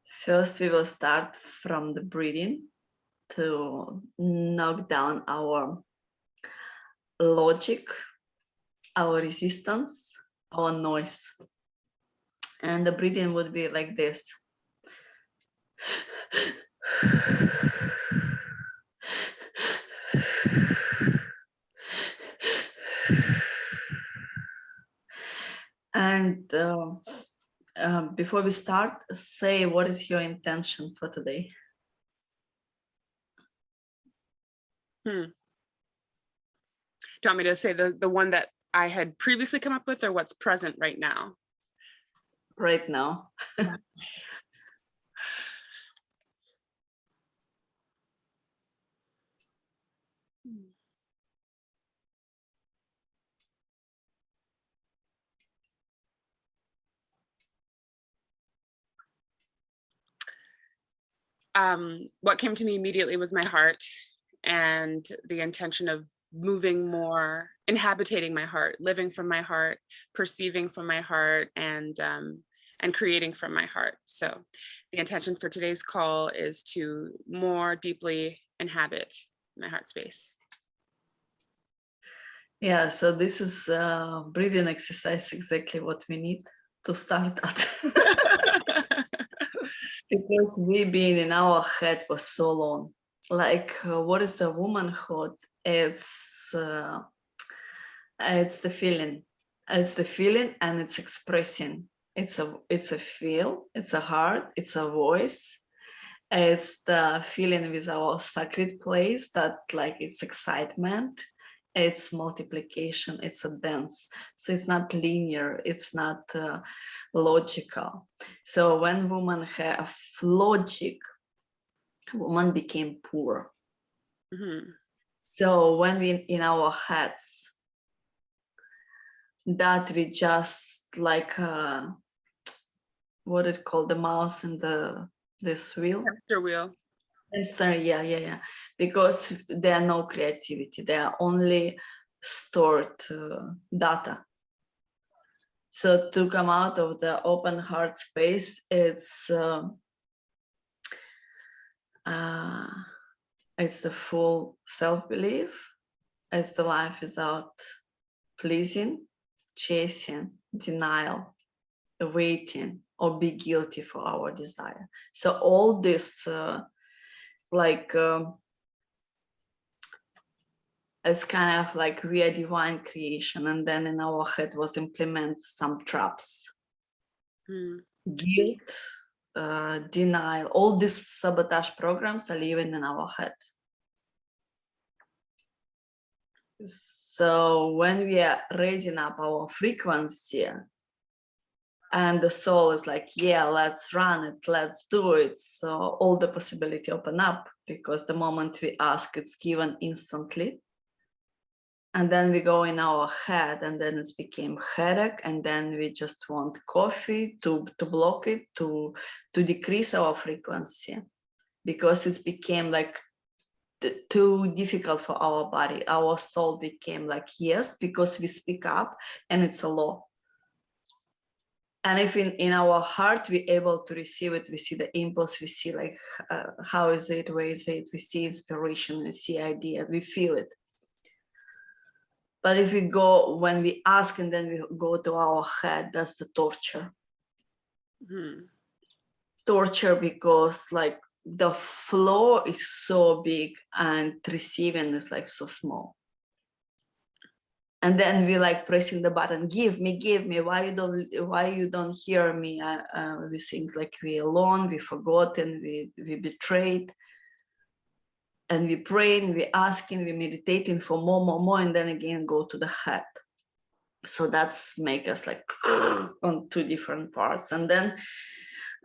First, we will start from the breathing to knock down our logic, our resistance, our noise. And the breathing would be like this. And before we start, say what is your intention for today? Do you want me to say the one that I had previously come up with, or what's present right now? Right now. What came to me immediately was my heart, and the intention of moving more, inhabiting my heart, living from my heart, perceiving from my heart, and creating from my heart. So the intention for today's call is to more deeply inhabit my heart space. Yeah, so this is breathing exercise, exactly what we need to start at. Because we've been in our head for so long. Like, what is the womanhood? It's the feeling. It's the feeling, and it's expressing. It's a feel. It's a heart. It's a voice. It's the feeling with our sacred place that, like, it's excitement. It's multiplication, it's a dance. So it's not linear, it's not logical. So when women have logic, woman became poor. Mm-hmm. So when we in our heads, that we just like what it called, the mouse and this wheel. Hamster wheel. Yeah. Because there are no creativity. There are only stored data. So to come out of the open heart space, it's the full self-belief. It's the life without pleasing, chasing, denial, waiting, or be guilty for our desire. So all this it's kind of like we are divine creation, and then in our head was implement some traps, guilt, denial. All these sabotage programs are living in our head. So when we are raising up our frequency, and the soul is like, yeah, let's run it, let's do it. So all the possibility open up, because the moment we ask, it's given instantly. And then we go in our head, and then it's became headache, and then we just want coffee to block it, to decrease our frequency, because it's became like too difficult for our body. Our soul became like, yes, because we speak up, and it's a law. And if in our heart we're able to receive it, we see the impulse, we see like how is it, where is it, we see inspiration, we see idea, we feel it. But if we go, when we ask and then we go to our head, that's the torture. Torture, because like the flow is so big and receiving is like so small. And then we like pressing the button, give me, why you don't hear me? We think like we alone, we forgotten, we betrayed. And we praying, we asking, we meditating for more, and then again go to the head. So that's make us like on two different parts. And then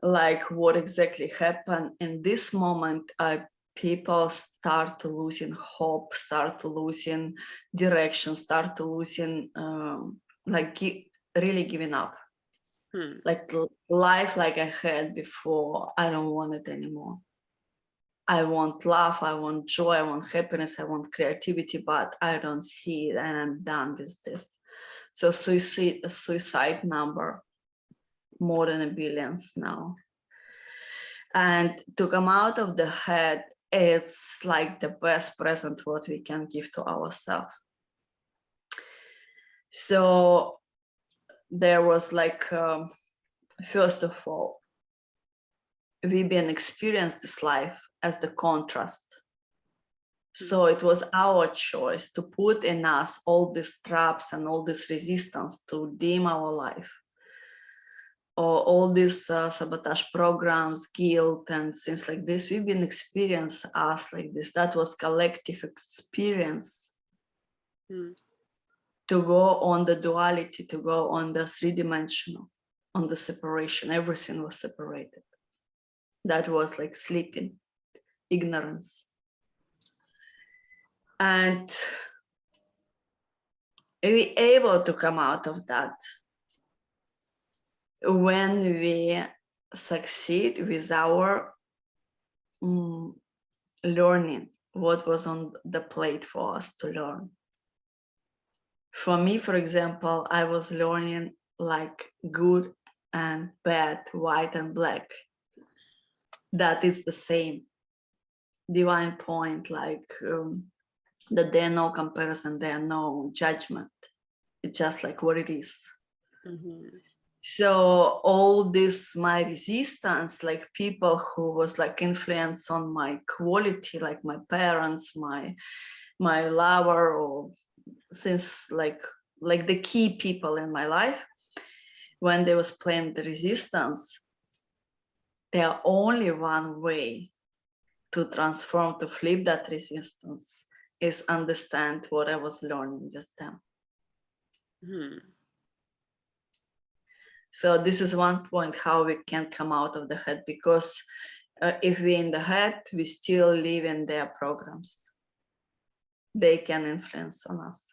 like what exactly happened in this moment, people start losing hope, start losing direction, start losing really giving up. Like life like I had before, I don't want it anymore. I want love, I want joy, I want happiness, I want creativity, but I don't see it, and I'm done with this. So suicide number more than a billions now. And to come out of the head, it's like the best present what we can give to ourselves. So there was like, first of all, we've been experienced this life as the contrast. So it was our choice to put in us all these traps and all this resistance to dim our life, or all these sabotage programs, guilt, and things like this. We've been experienced us like this. That was collective experience. To go on the duality, to go on the three-dimensional, on the separation. Everything was separated. That was like sleeping, ignorance. And we able to come out of that when we succeed with our learning what was on the plate for us to learn. For me, for example, I was learning like good and bad, white and black. That is the same divine point, like that there are no comparison, there are no judgment. It's just like what it is. So all this, my resistance, like people who was like influence on my quality, like my parents, my lover, or since like the key people in my life, when they was playing the resistance, there are only one way to transform, to flip that resistance, is understand what I was learning with them. So this is one point how we can come out of the head, because if we're in the head, we still live in their programs. They can influence on us.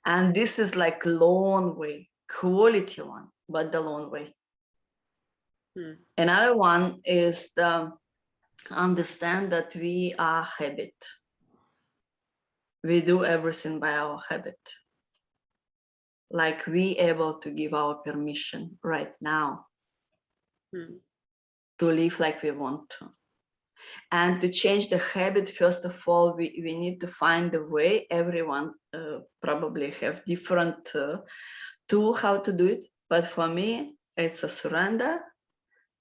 And this is like long way, quality one, but the long way. Another one is the understand that we are habit. We do everything by our habit. Like we able to give our permission right now to live like we want to. And to change the habit, first of all, we need to find a way. Everyone probably have different tool how to do it. But for me, it's a surrender.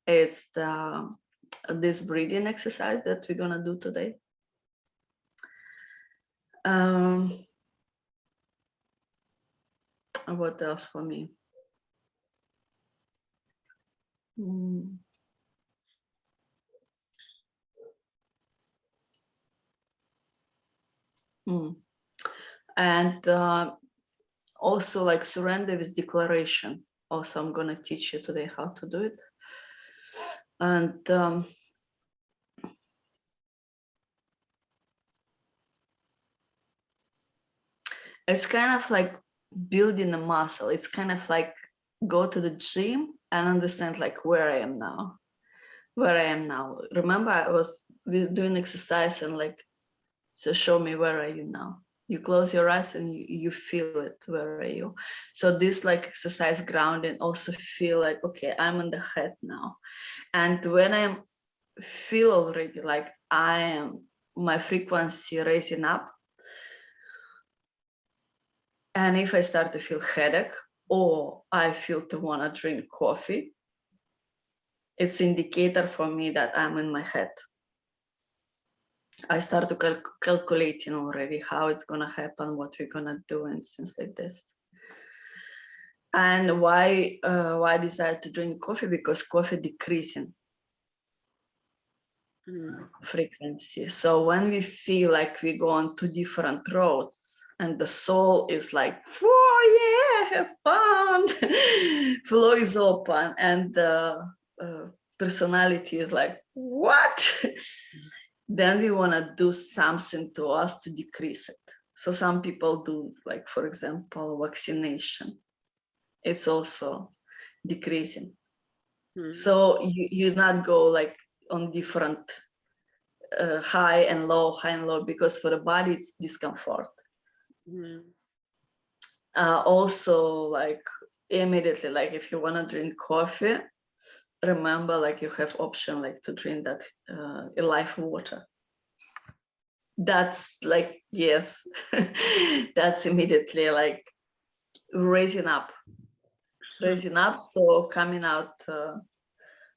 It's this breathing exercise that we're gonna do today. What else for me? And also like surrender with declaration. Also, I'm gonna teach you today how to do it. And it's kind of like building a muscle. It's kind of like go to the gym and understand like where I am now. Remember, I was doing exercise and like, so show me where are you now. You close your eyes and you feel it. Where are you? So this like exercise grounding also feel like, okay, I'm in the head now. And when I feel already like I am, my frequency raising up. And if I start to feel headache or I feel to want to drink coffee, it's indicator for me that I'm in my head. I start to calculating already how it's gonna happen, what we're gonna do, and things like this. And why I decided to drink coffee? Because coffee decreasing frequency. So when we feel like we go on two different roads, and the soul is like, oh yeah, have fun, flow is open, and the personality is like, what? Then we want to do something to us to decrease it. So some people do, like, for example, vaccination. It's also decreasing. So you not go like on different high and low, because for the body it's discomfort. Also, like immediately, like if you want to drink coffee, remember like you have option like to drink that life water. That's like, yes, that's immediately like raising up. So coming out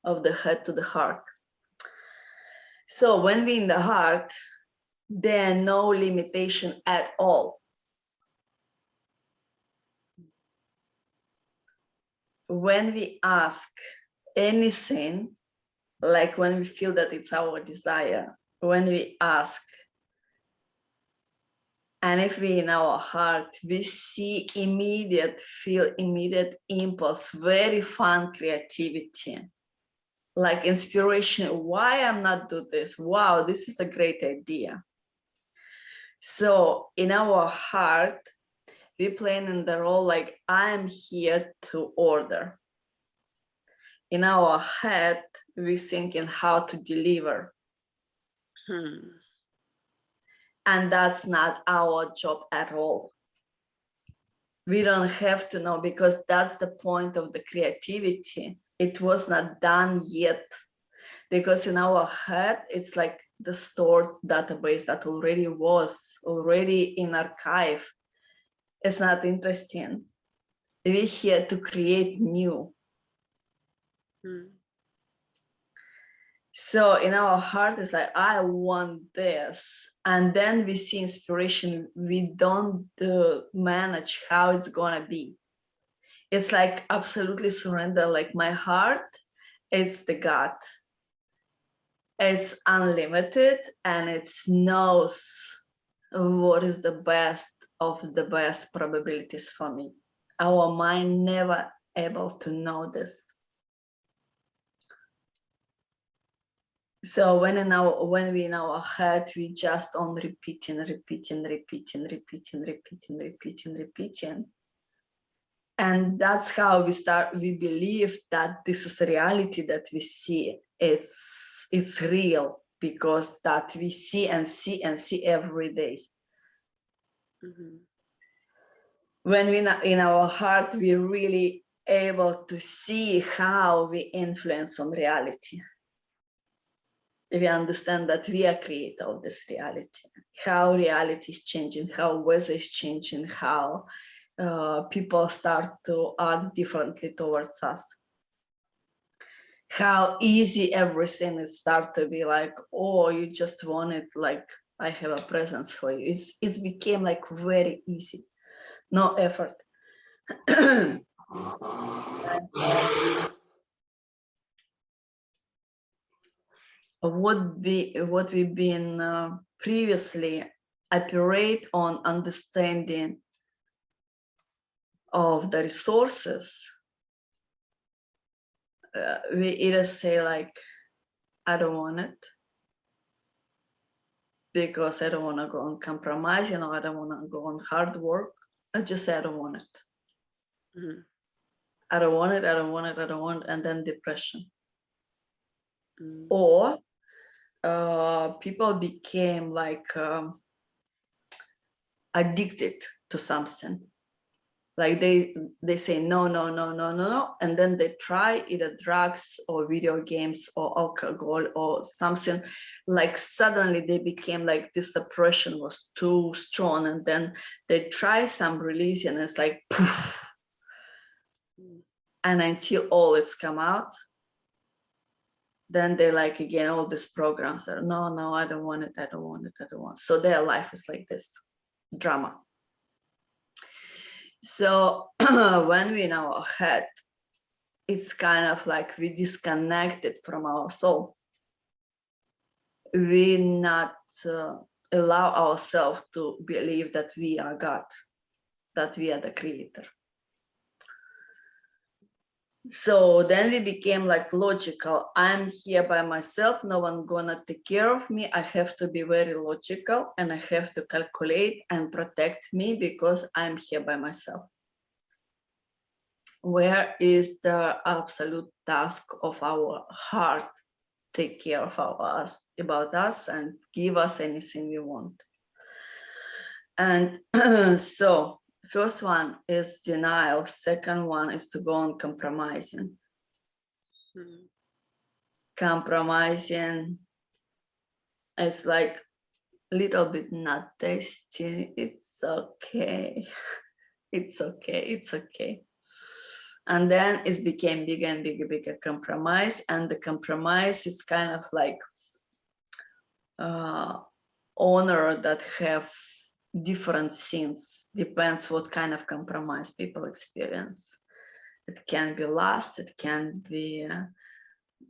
of the head to the heart. So when we're in the heart, there are no limitation at all. When we ask anything, like when we feel that it's our desire, when we ask, and if we in our heart, we feel immediate impulse, very fun creativity, like inspiration. Why I'm not do this? Wow, this is a great idea. So in our heart, we playing in the role like I'm here to order. In our head, we thinking how to deliver. And that's not our job at all. We don't have to know, because that's the point of the creativity. It was not done yet, because in our head, it's like the stored database that already in archive. It's not interesting. We're here to create new. So in our heart, it's like, I want this. And then we see inspiration. We don't manage how it's gonna be. It's like absolutely surrender, like my heart, it's the God. It's unlimited, and it knows what is the best of the best probabilities for me. Our mind never able to know this. So when we in our head, we just on repeating. And that's how we believe that this is the reality that we see. It's real, because that we see every day. When we in our heart, we're really able to see how we influence on reality. We understand that we are creator of this reality, how reality is changing, how weather is changing, how people start to act differently towards us, how easy everything is start to be like, oh, you just want it, like I have a presence for you. It's became like very easy, no effort. What we've been previously operate on understanding of the resources, we either say like, I don't want it, because I don't want to go on compromise, I don't want to go on hard work. I just say I don't want it. I don't want it, and then depression. Or people became like addicted to something. Like they say no, and then they try either drugs or video games or alcohol or something. Like suddenly they became like this suppression was too strong, and then they try some release, and it's like poof. And until all it's come out, then they like again all these programs that no, I don't want it. So their life is like this drama. So when we in our head, it's kind of like we disconnected from our soul. We not allow ourselves to believe that we are God, that we are the creator. So then we became like logical. I'm here by myself. No one gonna take care of me. I have to be very logical, and I have to calculate and protect me because I'm here by myself. Where is the absolute task of our heart? Take care of us, about us, and give us anything we want. And so First one is denial. Second one is to go on compromising. Compromising, it's like a little bit not tasty. It's okay. It's okay. It's okay. And then it became bigger and bigger compromise. And the compromise is kind of like honor that have different scenes. Depends what kind of compromise people experience. It can be lust. It can be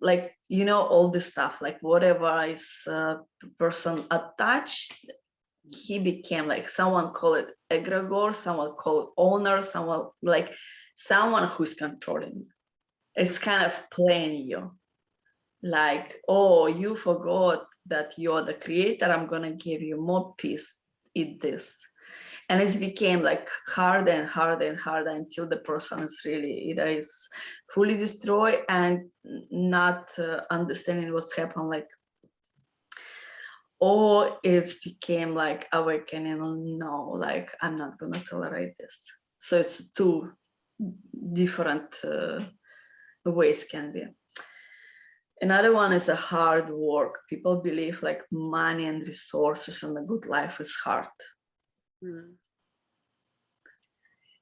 like, you know, all this stuff, like whatever is person attached, he became like, someone call it egregore, someone call it owner, someone who's controlling. It's kind of playing you. Like, oh, you forgot that you're the creator. I'm gonna give you more peace. Eat this. And it became like harder and harder and harder until the person is really either is fully destroyed and not understanding what's happened, like, or it became like awakening. No, like, I'm not gonna tolerate this. So it's two different ways can be. Another one is the hard work. People believe like money and resources and a good life is hard.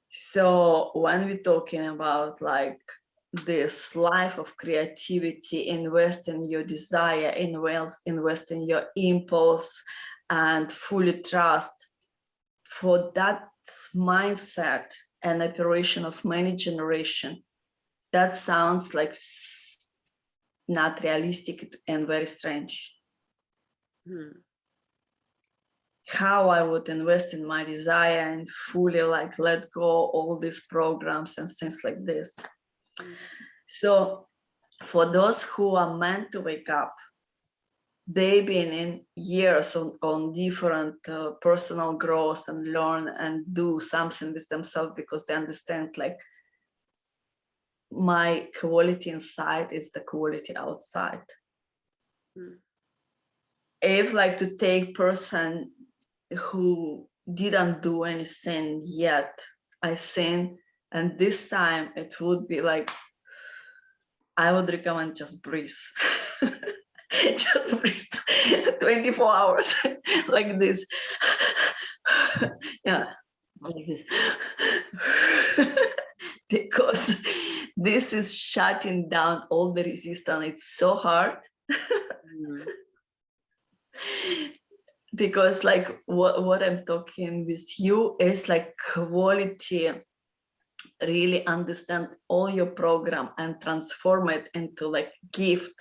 So when we're talking about like this life of creativity, invest in your desire, invest in your impulse, and fully trust, for that mindset and operation of many generations, that sounds like not realistic and very strange. How I would invest in my desire and fully like let go all these programs and things like this. So for those who are meant to wake up, they've been in years on different personal growth and learn and do something with themselves, because they understand like my quality inside is the quality outside. If like to take person who didn't do anything yet, I think, and this time it would be like, I would recommend just breathe. Just breathe 24 hours like this. Yeah, like this. Because this is shutting down all the resistance. It's so hard. Because like what I'm talking with you is like quality, really understand all your program and transform it into like gift.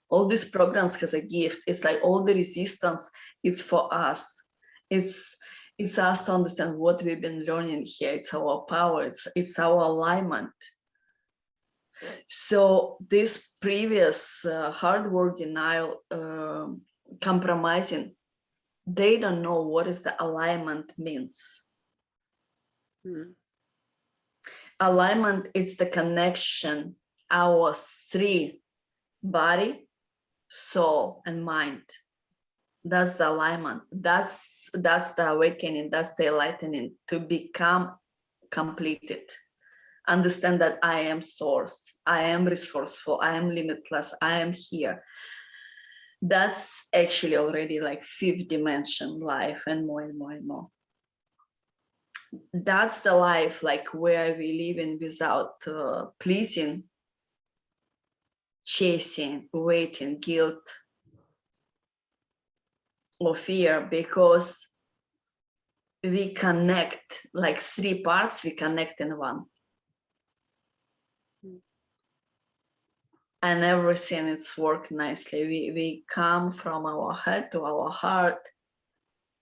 All these programs has a gift. It's like all the resistance is for us. It's us to understand what we've been learning here. It's our power, it's our alignment. So this previous hard work, denial, compromising, they don't know what is the alignment means. Alignment is the connection, our three: body, soul, and mind. That's the alignment. That's the awakening. That's the enlightening, to become completed. Understand that I am source, I am resourceful, I am limitless, I am here. That's actually already like fifth dimension life, and more and more and more. That's the life like where we live in without pleasing, chasing, waiting, guilt, or fear, because we connect like three parts, we connect in one. And everything it's worked nicely. We come from our head to our heart,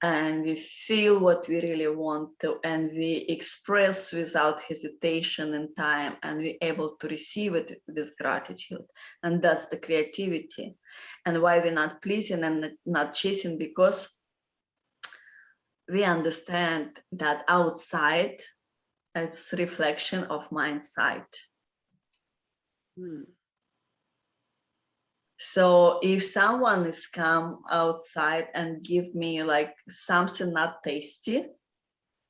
and we feel what we really want to, and we express without hesitation and time, and we're able to receive it with gratitude. And that's the creativity. And why we're not pleasing and not chasing, because we understand that outside it's reflection of my inside. So if someone is come outside and give me like something not tasty,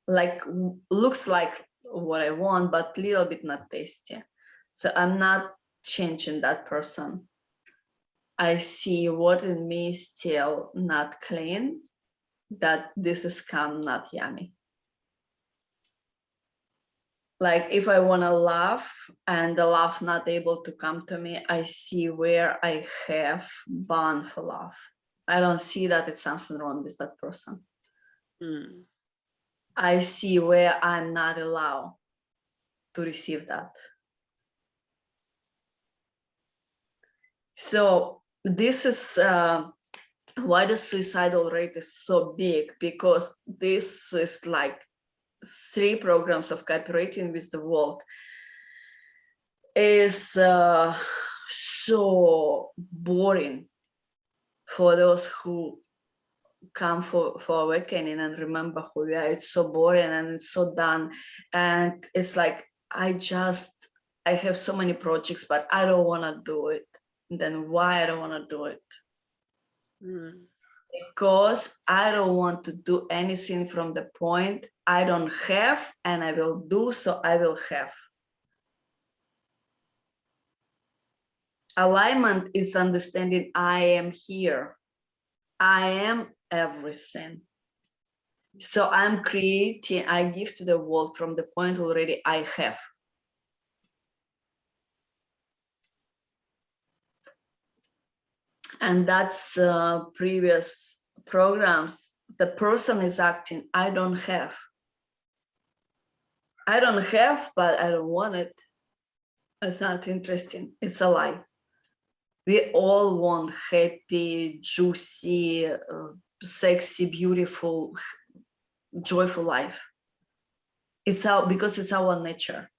like looks like what I want, but little bit not tasty. So I'm not changing that person. I see what in me is still not clean, that this is not yummy. Like if I want to laugh and the laugh not able to come to me, I see where I have bound for love. I don't see that it's something wrong with that person. Mm. I see where I'm not allowed to receive that. So this is why the suicidal rate is so big, because this is like 3 programs of cooperating with the world is so boring for those who come for awakening and remember who we are. It's so boring and it's so done, and it's like I have so many projects, but I don't want to do it. And then why I don't want to do it? Because I don't want to do anything from the point I don't have, and I will do, so I will have. Alignment is understanding I am here. I am everything. So I'm creating, I give to the world from the point already I have. And that's previous programs. The person is acting, I don't have. I don't have, but I don't want it. It's not interesting. It's a lie. We all want happy, juicy, sexy, beautiful, joyful life. It's because it's our nature.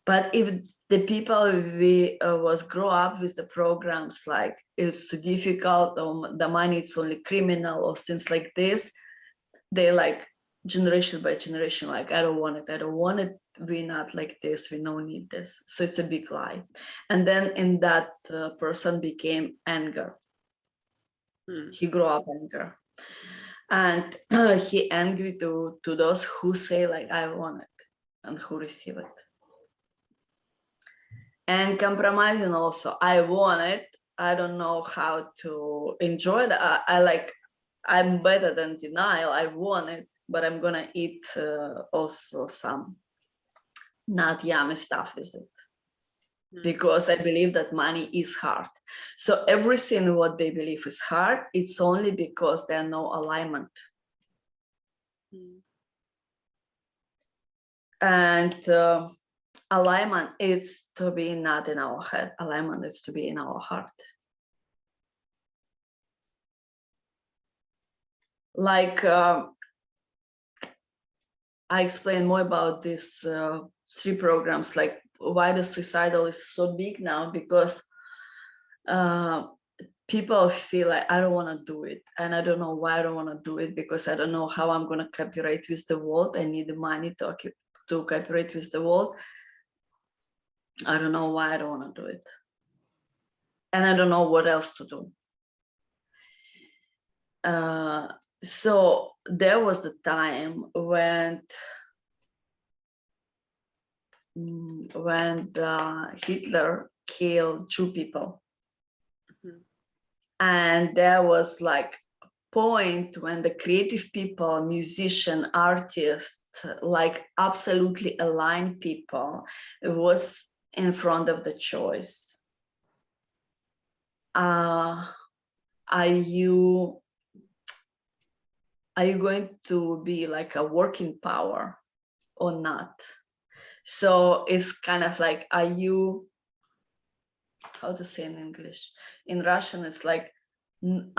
But if the people we was grow up with the programs like it's too difficult, or the money it's only criminal, or things like this, they like generation by generation, like I don't want it, I don't want it. We're not like this, we don't need this. So it's a big lie. And then in that person became anger. He grew up anger, and he angry to those who say like I want it and who receive it. And compromising also, I want it, I don't know how to enjoy it. I'm better than denial. I want it, but I'm gonna eat also some not yummy stuff with it, because I believe that money is hard. So everything what they believe is hard, it's only because there's no alignment. And alignment is to be not in our head. Alignment is to be in our heart. Like I explain more about these 3 programs, like why the suicidal is so big now, because people feel like I don't want to do it, and I don't know why I don't want to do it, because I don't know how I'm going to cooperate with the world. I need the money to cooperate with the world. I don't know why I don't want to do it, and I don't know what else to do. So there was the time when Hitler killed 2 people. And there was like a point when the creative people, musician, artists, like absolutely aligned people, it was in front of the choice. Are you going to be like a working power or not? So it's kind of like, are you, how to say in English? In Russian, it's like, can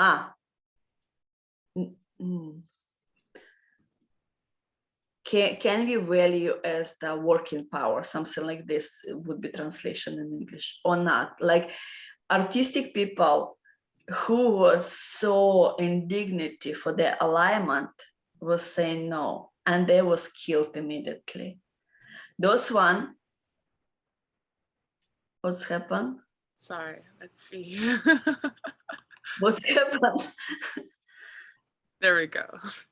we value as the working power? Something like this would be translation in English, or not? Like artistic people who was so in dignity for their alignment was saying no, and they was killed immediately. Those one, what's happened? Sorry, let's see. What's happened? There we go.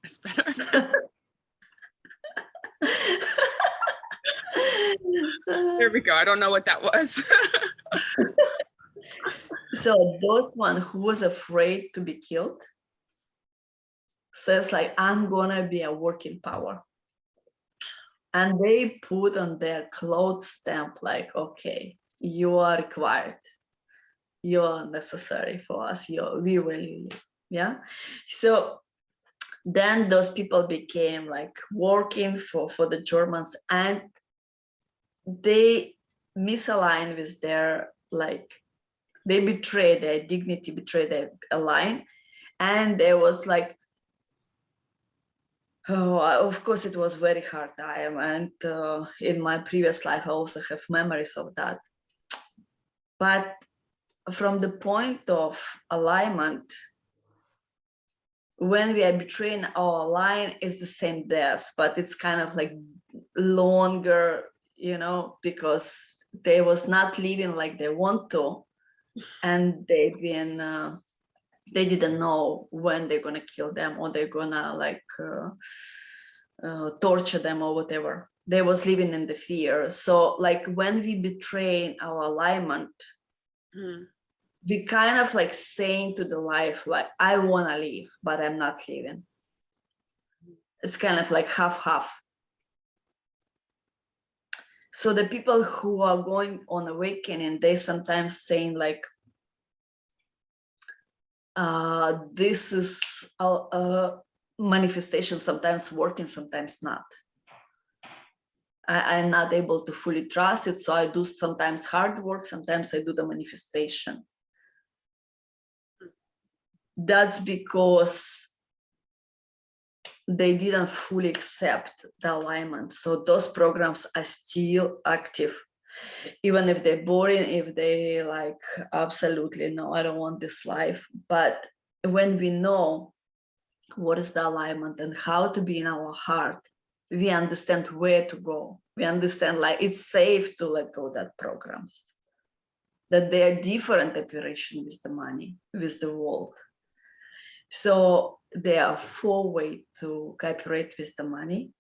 That's better. There we go. I don't know what that was. So those one who was afraid to be killed says like, I'm gonna be a working power. And they put on their clothes stamp like, okay, you are required. You are necessary for us. We really live. Yeah. So then those people became like working for the Germans, and they misaligned with their, like, they betrayed their dignity, betrayed their line. And there was like, oh, of course, it was very hard time. And in my previous life, I also have memories of that. But from the point of alignment, when we are betraying our line, it's the same death, but it's kind of like longer, you know, because they was not living like they want to, and they didn't know when they're gonna kill them, or they're gonna like torture them or whatever. They was living in the fear. So like when we betray our alignment, we kind of like saying to the life, like, I want to live, but I'm not living. It's kind of like half. So the people who are going on awakening, they sometimes saying like, this is a manifestation, sometimes working, sometimes not. I'm not able to fully trust it. So I do sometimes hard work, sometimes I do the manifestation. That's because they didn't fully accept the alignment. So those programs are still active, even if they're boring, if they like, absolutely no, I don't want this life. But when we know what is the alignment and how to be in our heart, we understand where to go. We understand like it's safe to let go of that programs, that they are different operation with the money, with the world. So there are 4 ways to cooperate with the money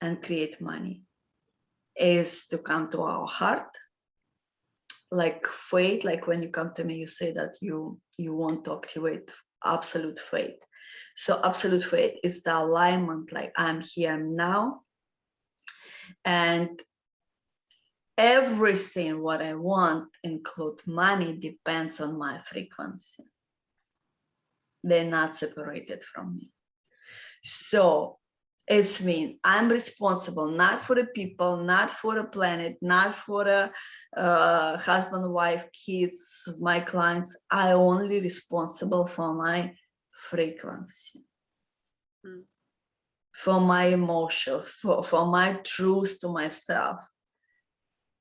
and create money. Is to come to our heart, like faith, like when you come to me, you say that you want to activate absolute faith. So absolute faith is the alignment, like I'm here now, and everything what I want, include money, depends on my frequency. They're not separated from me. So it's mean I'm responsible not for the people, not for the planet, not for the husband, wife, kids, my clients. I only responsible for my frequency, for my emotion, for my truth to myself,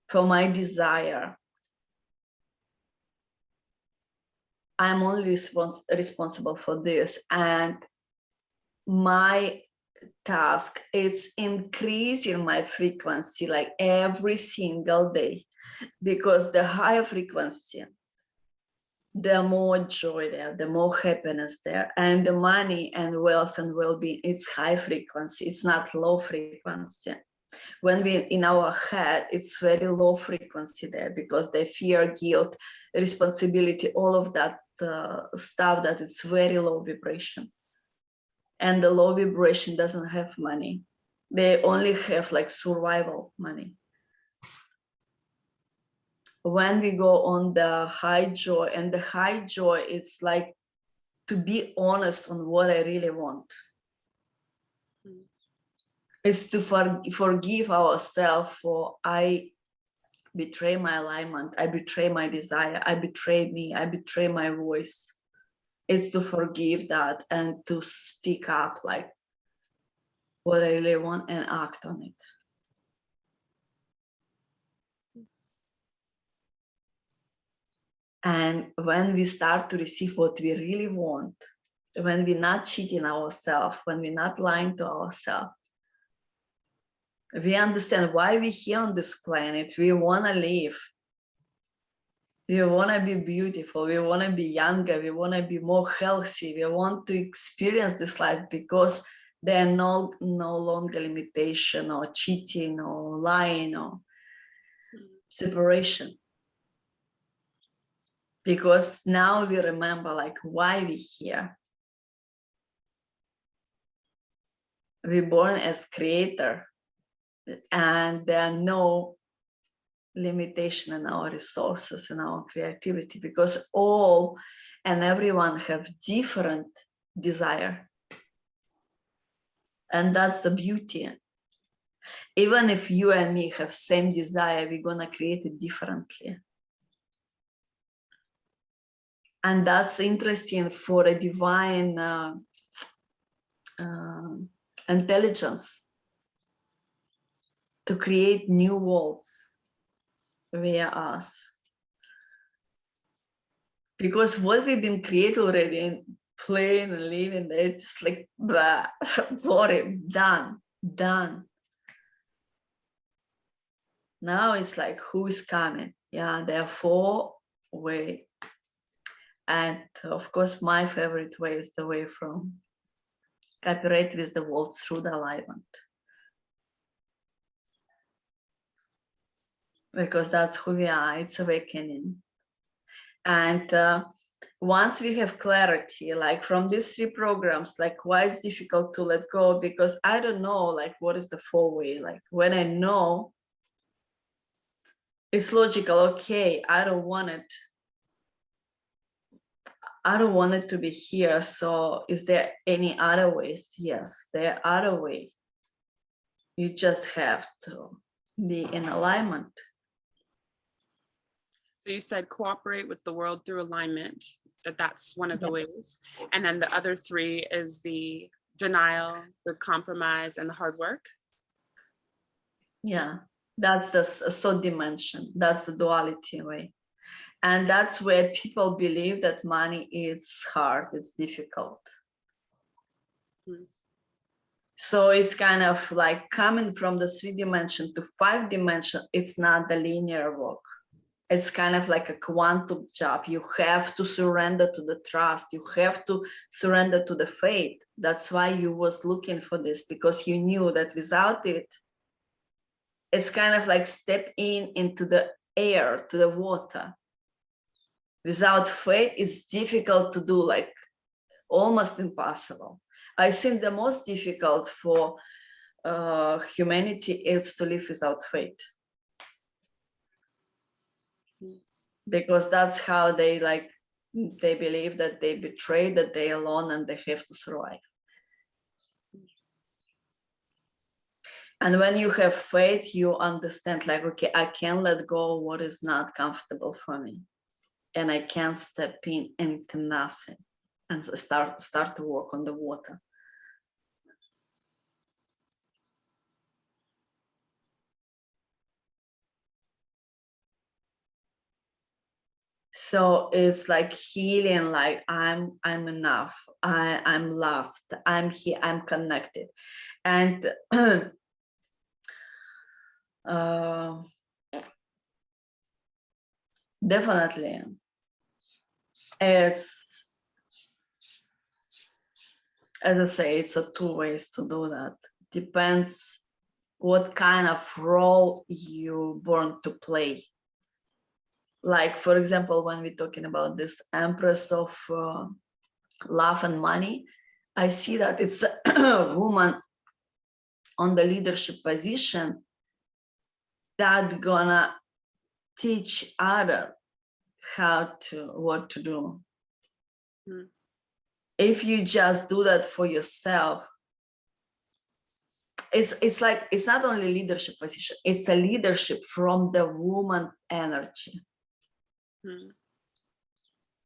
for my desire. I'm only responsible for this, and my task is increasing my frequency like every single day, because the higher frequency, the more joy there, the more happiness there, and the money and wealth and well-being, it's high frequency, it's not low frequency. When we in our head, it's very low frequency there, because the fear, guilt, responsibility, all of that stuff, that it's very low vibration. And the low vibration doesn't have money. They only have like survival money. When we go on the high joy, and the high joy, it's like to be honest on what I really want. It's to forgive ourselves for I betray my alignment, I betray my desire, I betray me, I betray my voice. It's to forgive that and to speak up like what I really want and act on it. And when we start to receive what we really want, when we're not cheating ourselves, when we're not lying to ourselves, we understand why we're here on this planet. We want to live. We want to be beautiful. We want to be younger. We want to be more healthy. We want to experience this life because there are no longer limitation or cheating or lying or separation. Because now we remember like why we're here. We're born as creator, and there are no limitation in our resources and our creativity, because all and everyone have different desire. And that's the beauty. Even if you and me have same desire, we're gonna create it differently. And that's interesting for a divine intelligence to create new worlds via us. Because what we've been created already and playing and living, it's just like blah, boring, done. Now it's like who is coming? Yeah, therefore way. And of course, my favorite way is the way from cooperate with the world through the alignment. Because that's who we are, it's awakening. And once we have clarity, like from these 3 programs, like why it's difficult to let go, because I don't know, like what is the 4-way, like when I know, it's logical, okay, I don't want it to be here. So is there any other ways? Yes, there are other ways. You just have to be in alignment. So you said cooperate with the world through alignment, that's one of the ways. And then the other 3 is the denial, the compromise, and the hard work. Yeah, that's the third dimension. That's the duality way. And that's where people believe that money is hard, it's difficult. So it's kind of like coming from the 3 dimension to 5 dimension. It's not the linear walk. It's kind of like a quantum jump. You have to surrender to the trust. You have to surrender to the faith. That's why you was looking for this, because you knew that without it, it's kind of like step into the air, to the water. Without faith, it's difficult to do, like almost impossible. I think the most difficult for humanity is to live without faith. Because that's how they believe that they betrayed, that they alone and they have to survive. And when you have faith, you understand like, okay, I can let go what is not comfortable for me, and I can step into nothing and start to work on the water. So it's like healing, like I'm enough, I'm loved, I'm here, I'm connected. And definitely it's, as I say, it's a 2 ways to do that. Depends what kind of role you born to play. Like, for example, when we're talking about this Empress of love and money, I see that it's a woman on the leadership position that gonna teach others what to do. If you just do that for yourself, it's like, it's not only leadership position, it's a leadership from the woman energy.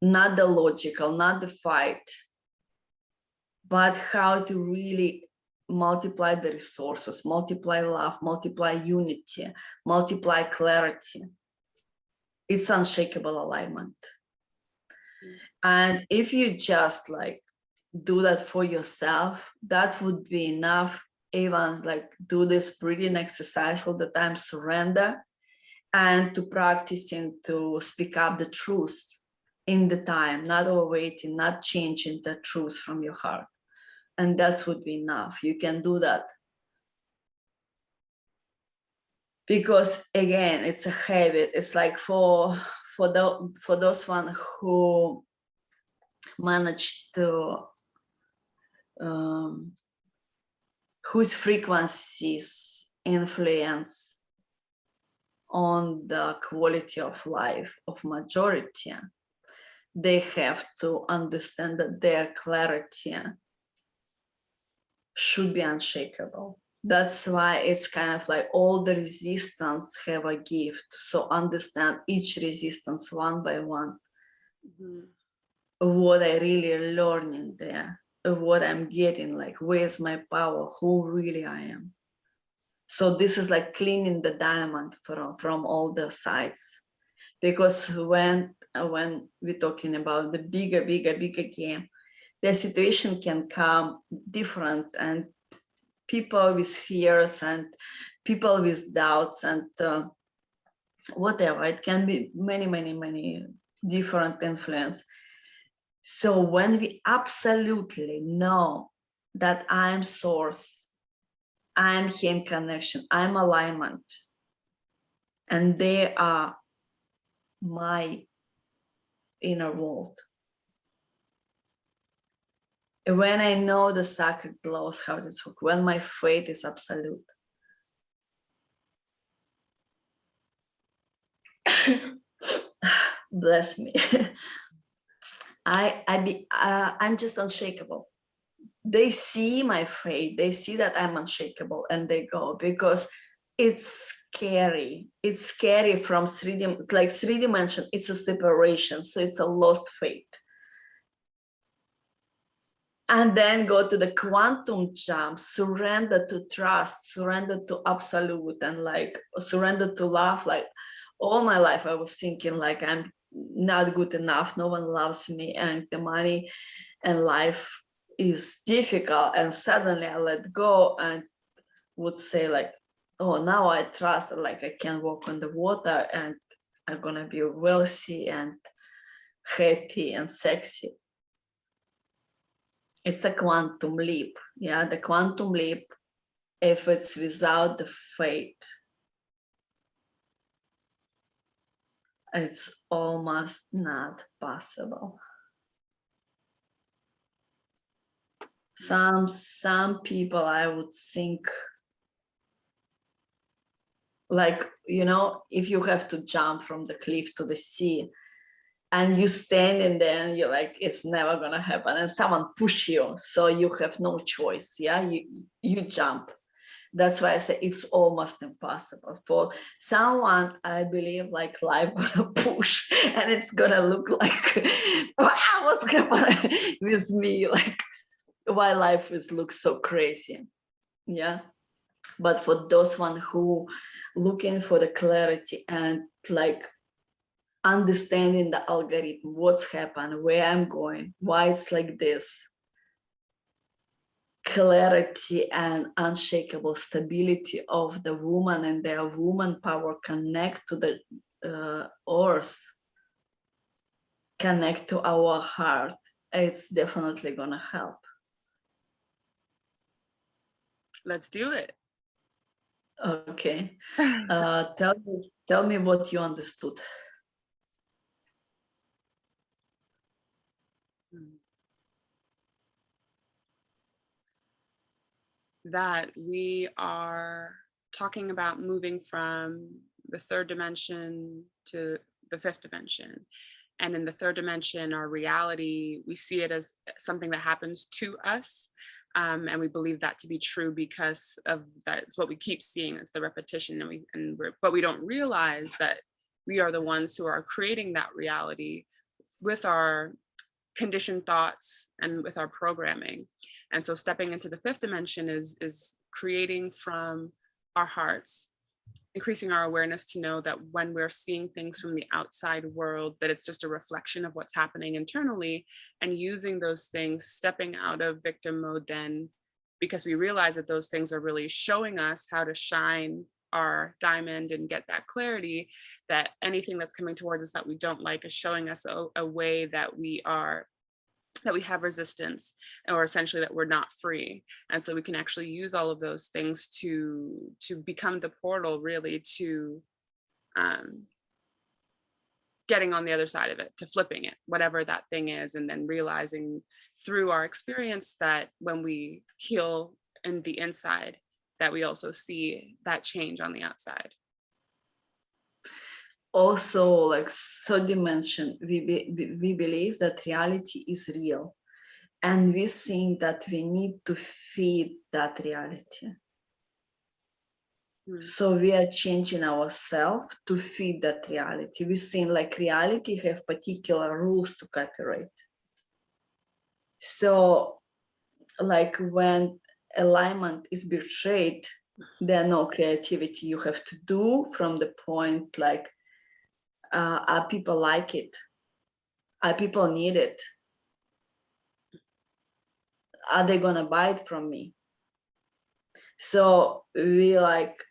Not the logical, not the fight, but how to really multiply the resources, multiply love, multiply unity, multiply clarity. It's unshakable alignment. And if you just like do that for yourself, that would be enough. Even like do this breathing exercise all the time, surrender, and to practicing to speak up the truth in the time, not overwaiting, not changing the truth from your heart. And that would be enough. You can do that. Because again, it's a habit. It's like for those one who manage to whose frequencies influence on the quality of life of majority, they have to understand that their clarity should be unshakable. That's why it's kind of like all the resistance have a gift. So understand each resistance one by one. Mm-hmm. What I really learning there, what I'm getting, like where's my power, who really I am. So this is like cleaning the diamond from all the sides. Because when we're talking about the bigger game, the situation can come different, and people with fears and people with doubts and whatever. It can be many different influence. So when we absolutely know that I'm source, I'm hand connection, I'm alignment, and they are my inner world. When I know the sacred laws, how this works, when my faith is absolute. Bless me. I'm just unshakable. They see my faith, they see that I'm unshakable, and they go, because it's scary. It's scary from three dimension. It's a separation, so it's a lost faith. And then go to the quantum jump, surrender to trust, surrender to absolute, and like surrender to love. Like all my life I was thinking like I'm not good enough, no one loves me, and the money and life is difficult. And suddenly I let go and would say like, oh, now I trust, like I can walk on the water and I'm gonna be wealthy and happy and sexy. It's a quantum leap. Yeah, the quantum leap, if it's without the faith, it's almost not possible. Some people, I would think, like, you know, if you have to jump from the cliff to the sea and you standing there and you're like, it's never gonna happen, and someone push you, so you have no choice. Yeah, you jump. That's why I say it's almost impossible. For someone, I believe like life gonna push and it's gonna look like, wow, what's happening with me? Like why life is looks so crazy. Yeah. But for those one who looking for the clarity and like understanding the algorithm, what's happened, where I'm going, why it's like this, clarity and unshakable stability of the woman and their woman power connect to the earth, connect to our heart, it's definitely gonna help. Let's do it. Okay. Tell me what you understood. That we are talking about moving from the third dimension to the fifth dimension. And in the third dimension, our reality, we see it as something that happens to us. And we believe that to be true because of that. It's what we keep seeing as the repetition. But we don't realize that we are the ones who are creating that reality with our conditioned thoughts and with our programming. And so stepping into the fifth dimension is creating from our hearts, increasing our awareness to know that when we're seeing things from the outside world, that it's just a reflection of what's happening internally, and using those things, stepping out of victim mode then, because we realize that those things are really showing us how to shine our diamond and get that clarity, that anything that's coming towards us that we don't like is showing us a way that we have resistance, or essentially that we're not free. And so we can actually use all of those things to become the portal, really, to getting on the other side of it, to flipping it, whatever that thing is, and then realizing through our experience that when we heal in the inside, that we also see that change on the outside. Also, like third dimension, we believe that reality is real, and we think that we need to feed that reality. So we are changing ourselves to feed that reality. We think like reality have particular rules to cooperate. So like when alignment is betrayed, there are no creativity you have to do from the point like, are people like it? Are people need it? Are they gonna buy it from me? So we like,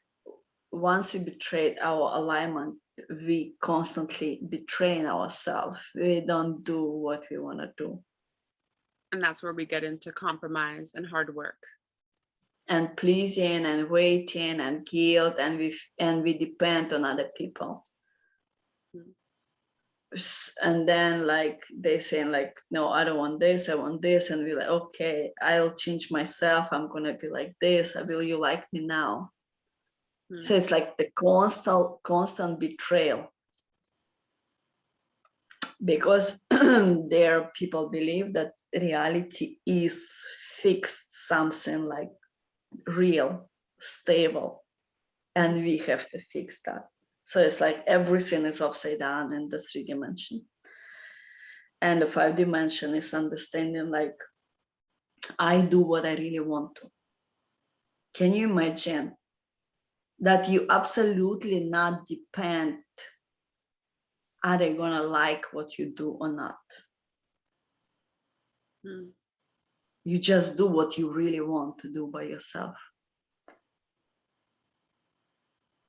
once we betrayed our alignment, we constantly betraying ourselves. We don't do what we want to do. And that's where we get into compromise and hard work. And pleasing and waiting and guilt, and we depend on other people. And then like they saying like, no, I don't want this, I want this. And we're like, okay, I'll change myself. I'm gonna be like this. Will you like me now? So it's like the constant betrayal. Because there people believe that reality is fixed, something like real, stable, and we have to fix that. So it's like everything is upside down in the 3 dimension. And the 5 dimension is understanding like, I do what I really want to. Can you imagine that you absolutely not depend, are they gonna like what you do or not? You just do what you really want to do by yourself.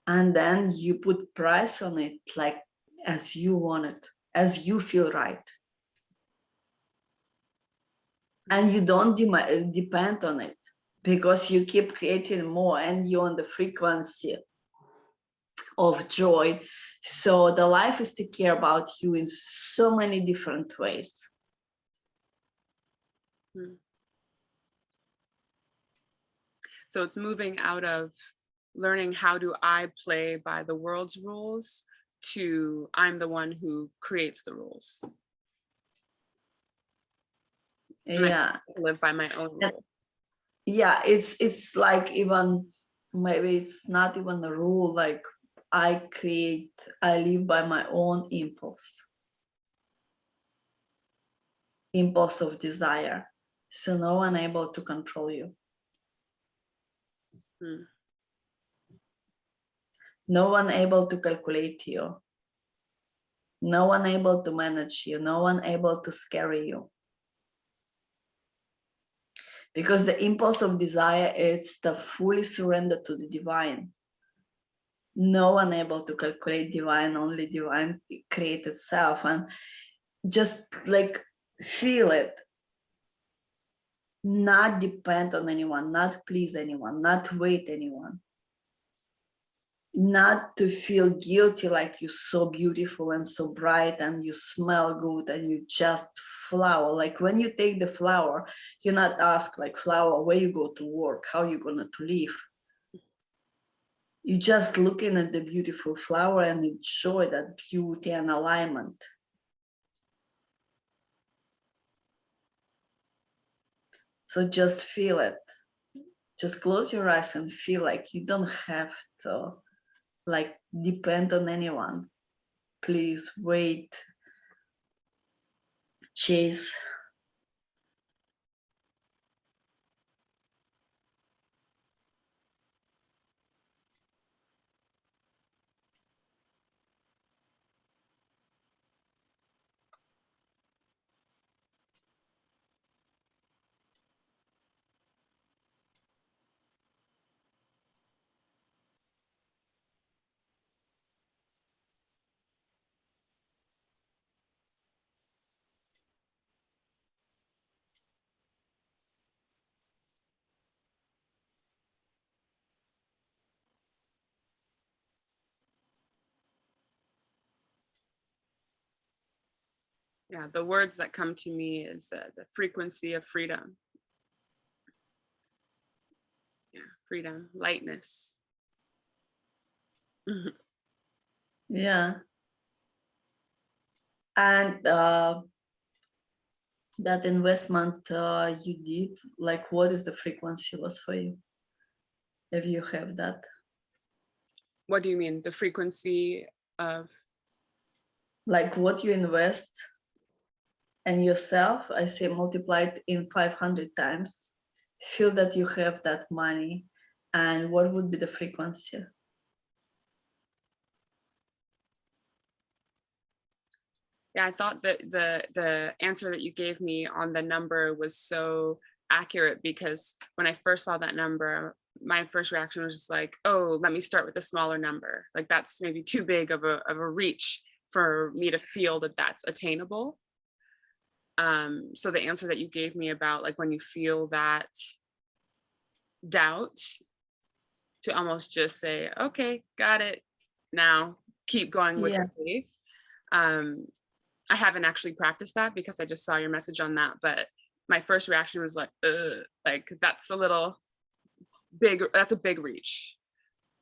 And then you put price on it, like as you want it, as you feel right. And you don't depend on it, because you keep creating more and you're on the frequency of joy. So the life is to care about you in so many different ways. So it's moving out of learning how do I play by the world's rules to I'm the one who creates the rules. Yeah, live by my own rules. Yeah, it's like, even maybe it's not even a rule, like I live by my own impulse of desire. So no one able to control you. No one able to calculate you. No one able to manage you. No one able to scare you. Because the impulse of desire, it's the fully surrender to the divine. No one able to calculate divine, only divine create itself. And just like feel it. Not depend on anyone, not please anyone, not wait anyone. Not to feel guilty like you're so beautiful and so bright and you smell good and you just flower. Like when you take the flower, you're not asked like, flower, where you go to work, how you gonna to live. You just looking at the beautiful flower and enjoy that beauty and alignment. So just feel it. Just close your eyes and feel like you don't have to like depend on anyone. Please wait, chase. Yeah, the words that come to me is the frequency of freedom. Yeah, freedom, lightness. Mhm. Yeah. And that investment you did, like what is the frequency was for you? If you have that. What do you mean? The frequency of? Like what you invest and yourself, I say multiplied in 500 times, feel that you have that money, and what would be the frequency? Yeah, I thought that the answer that you gave me on the number was so accurate, because when I first saw that number, my first reaction was just like, oh, let me start with a smaller number. Like that's maybe too big of a reach for me to feel that that's attainable. So the answer that you gave me about like when you feel that doubt, to almost just say, okay, got it. Now keep going with Yeah. the faith. I haven't actually practiced that because I just saw your message on that, but my first reaction was like, ugh, like that's a little big, that's a big reach.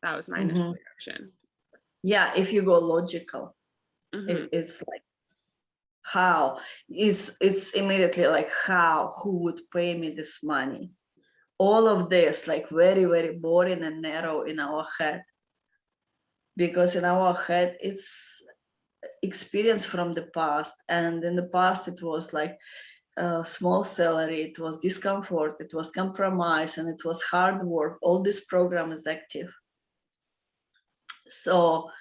That was my initial reaction. Yeah, if you go logical, Mm-hmm. it's like how it's immediately like how, who would pay me this money? All of this like very, very boring and narrow in our head, because in our head it's experience from the past, and in the past it was like a small salary, it was discomfort, it was compromise, and it was hard work. All this program is active. So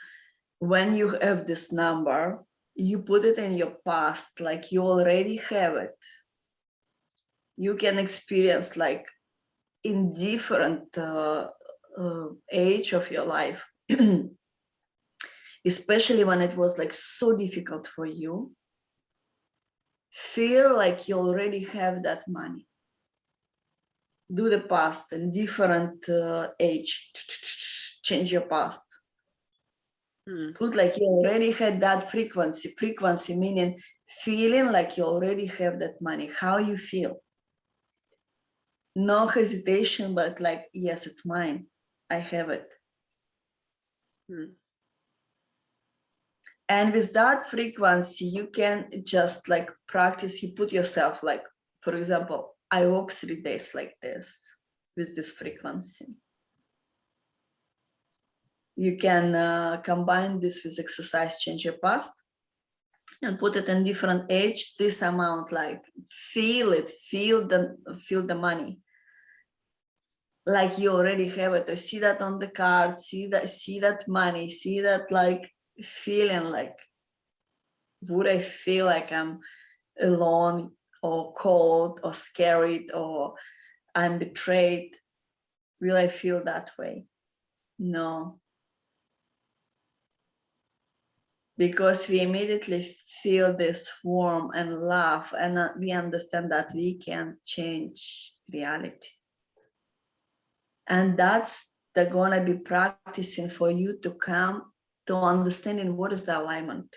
when you have this number, you put it in your past, like you already have it. You can experience like in different age of your life, especially when it was like so difficult for you, feel like you already have that money. Do the past in different age, change your past. Put like you already had that frequency. Frequency meaning feeling like you already have that money. How you feel? No hesitation, but like, yes, it's mine. I have it. And with that frequency, you can just like practice. You put yourself like, for example, I walk 3 days like this with this frequency. You can combine this with exercise, change your past, and put it in different age. This amount, like feel it, feel the money, like you already have it. Or see that on the card, see that money, see that like feeling like, would I feel like I'm alone or cold or scared or I'm betrayed? Will I feel that way? No. Because we immediately feel this warmth and love, and we understand that we can change reality. And that's the gonna be practicing for you to come to understanding what is the alignment.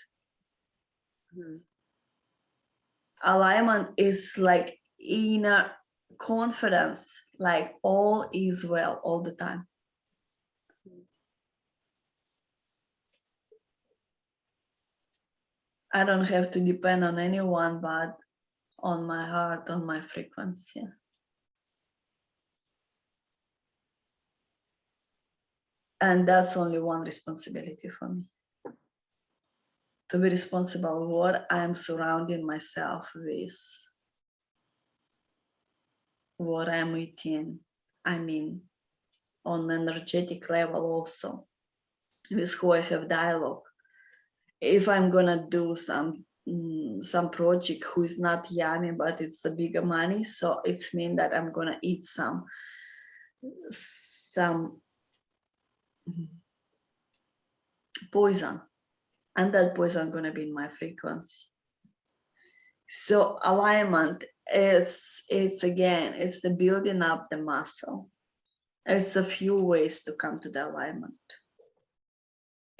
Alignment is like inner confidence, like all is well all the time. I don't have to depend on anyone but on my heart, on my frequency. And that's only one responsibility for me. To be responsible what I'm surrounding myself with, what I'm eating. I mean, on energetic level also, with who I have dialogue. If I'm gonna do some project who is not yummy, but it's a bigger money, so it's mean that I'm gonna eat some poison, and that poison gonna be in my frequency. So alignment, it's again, it's the building up the muscle. It's a few ways to come to the alignment.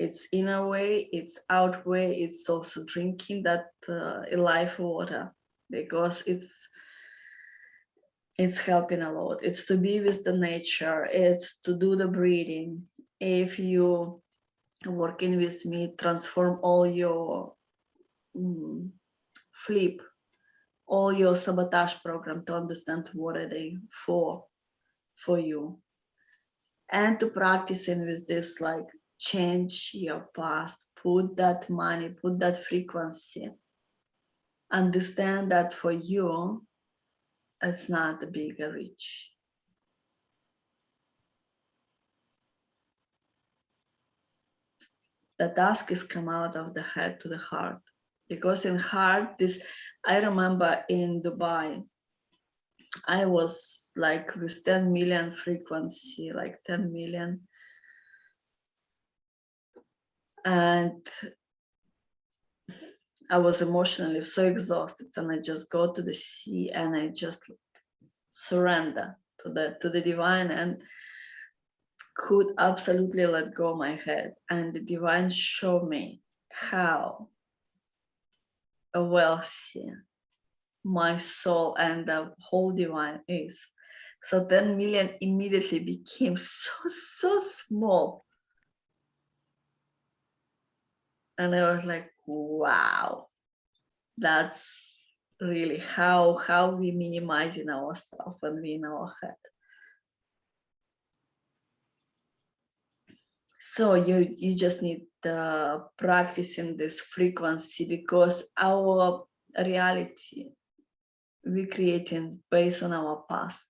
It's inner way, it's out way, it's also drinking that life water, because it's helping a lot. It's to be with the nature, it's to do the breathing. If you working with me, transform all your flip all your sabotage program to understand what are they for you, and to practicing with this, like change your past, put that money, put that frequency, understand that for you it's not a bigger reach. The task is come out of the head to the heart, because in heart, this, I remember in Dubai, I was like with 10 million frequency, like 10 million. And I was emotionally so exhausted, and I just go to the sea and I just surrender to the divine, and could absolutely let go my head. And the divine showed me how wealthy my soul and the whole divine is. So 10 million immediately became so small. And I was like, wow, that's really how we minimizing ourselves when we in our head. So you just need practicing this frequency, because our reality we creating based on our past.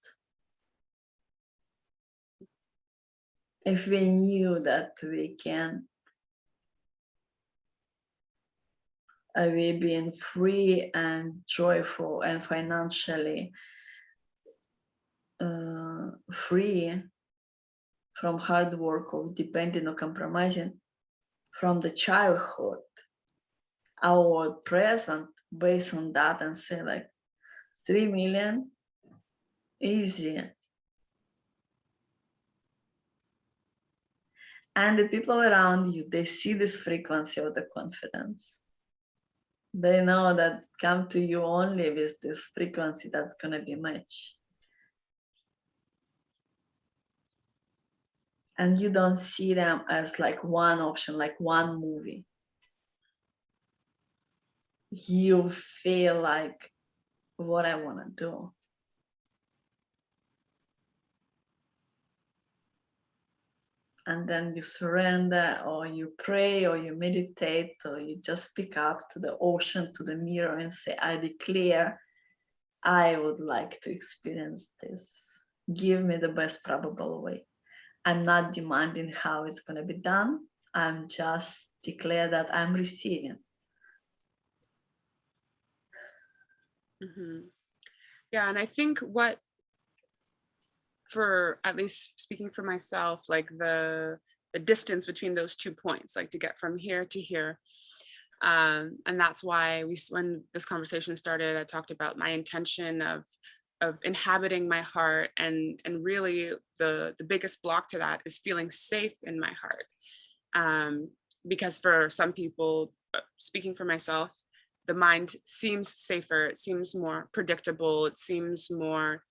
If we knew that we can we being free and joyful and financially free from hard work or depending or compromising from the childhood, our present based on that, and say like 3 million easy. And the people around you, they see this frequency of the confidence. They know that come to you only with this frequency that's going to be matched. And you don't see them as like one option, like one movie. You feel like what I want to do. And then you surrender, or you pray, or you meditate, or you just speak up to the ocean, to the mirror, and say, I declare I would like to experience this. Give me the best probable way. I'm not demanding how it's going to be done. I'm just declare that I'm receiving. Mm-hmm. Yeah, and I think what, for at least speaking for myself, like the distance between those 2 points, like to get from here to here. And that's why when this conversation started, I talked about my intention of inhabiting my heart, and really the biggest block to that is feeling safe in my heart. Because for some people, speaking for myself, the mind seems safer, it seems more predictable, it seems more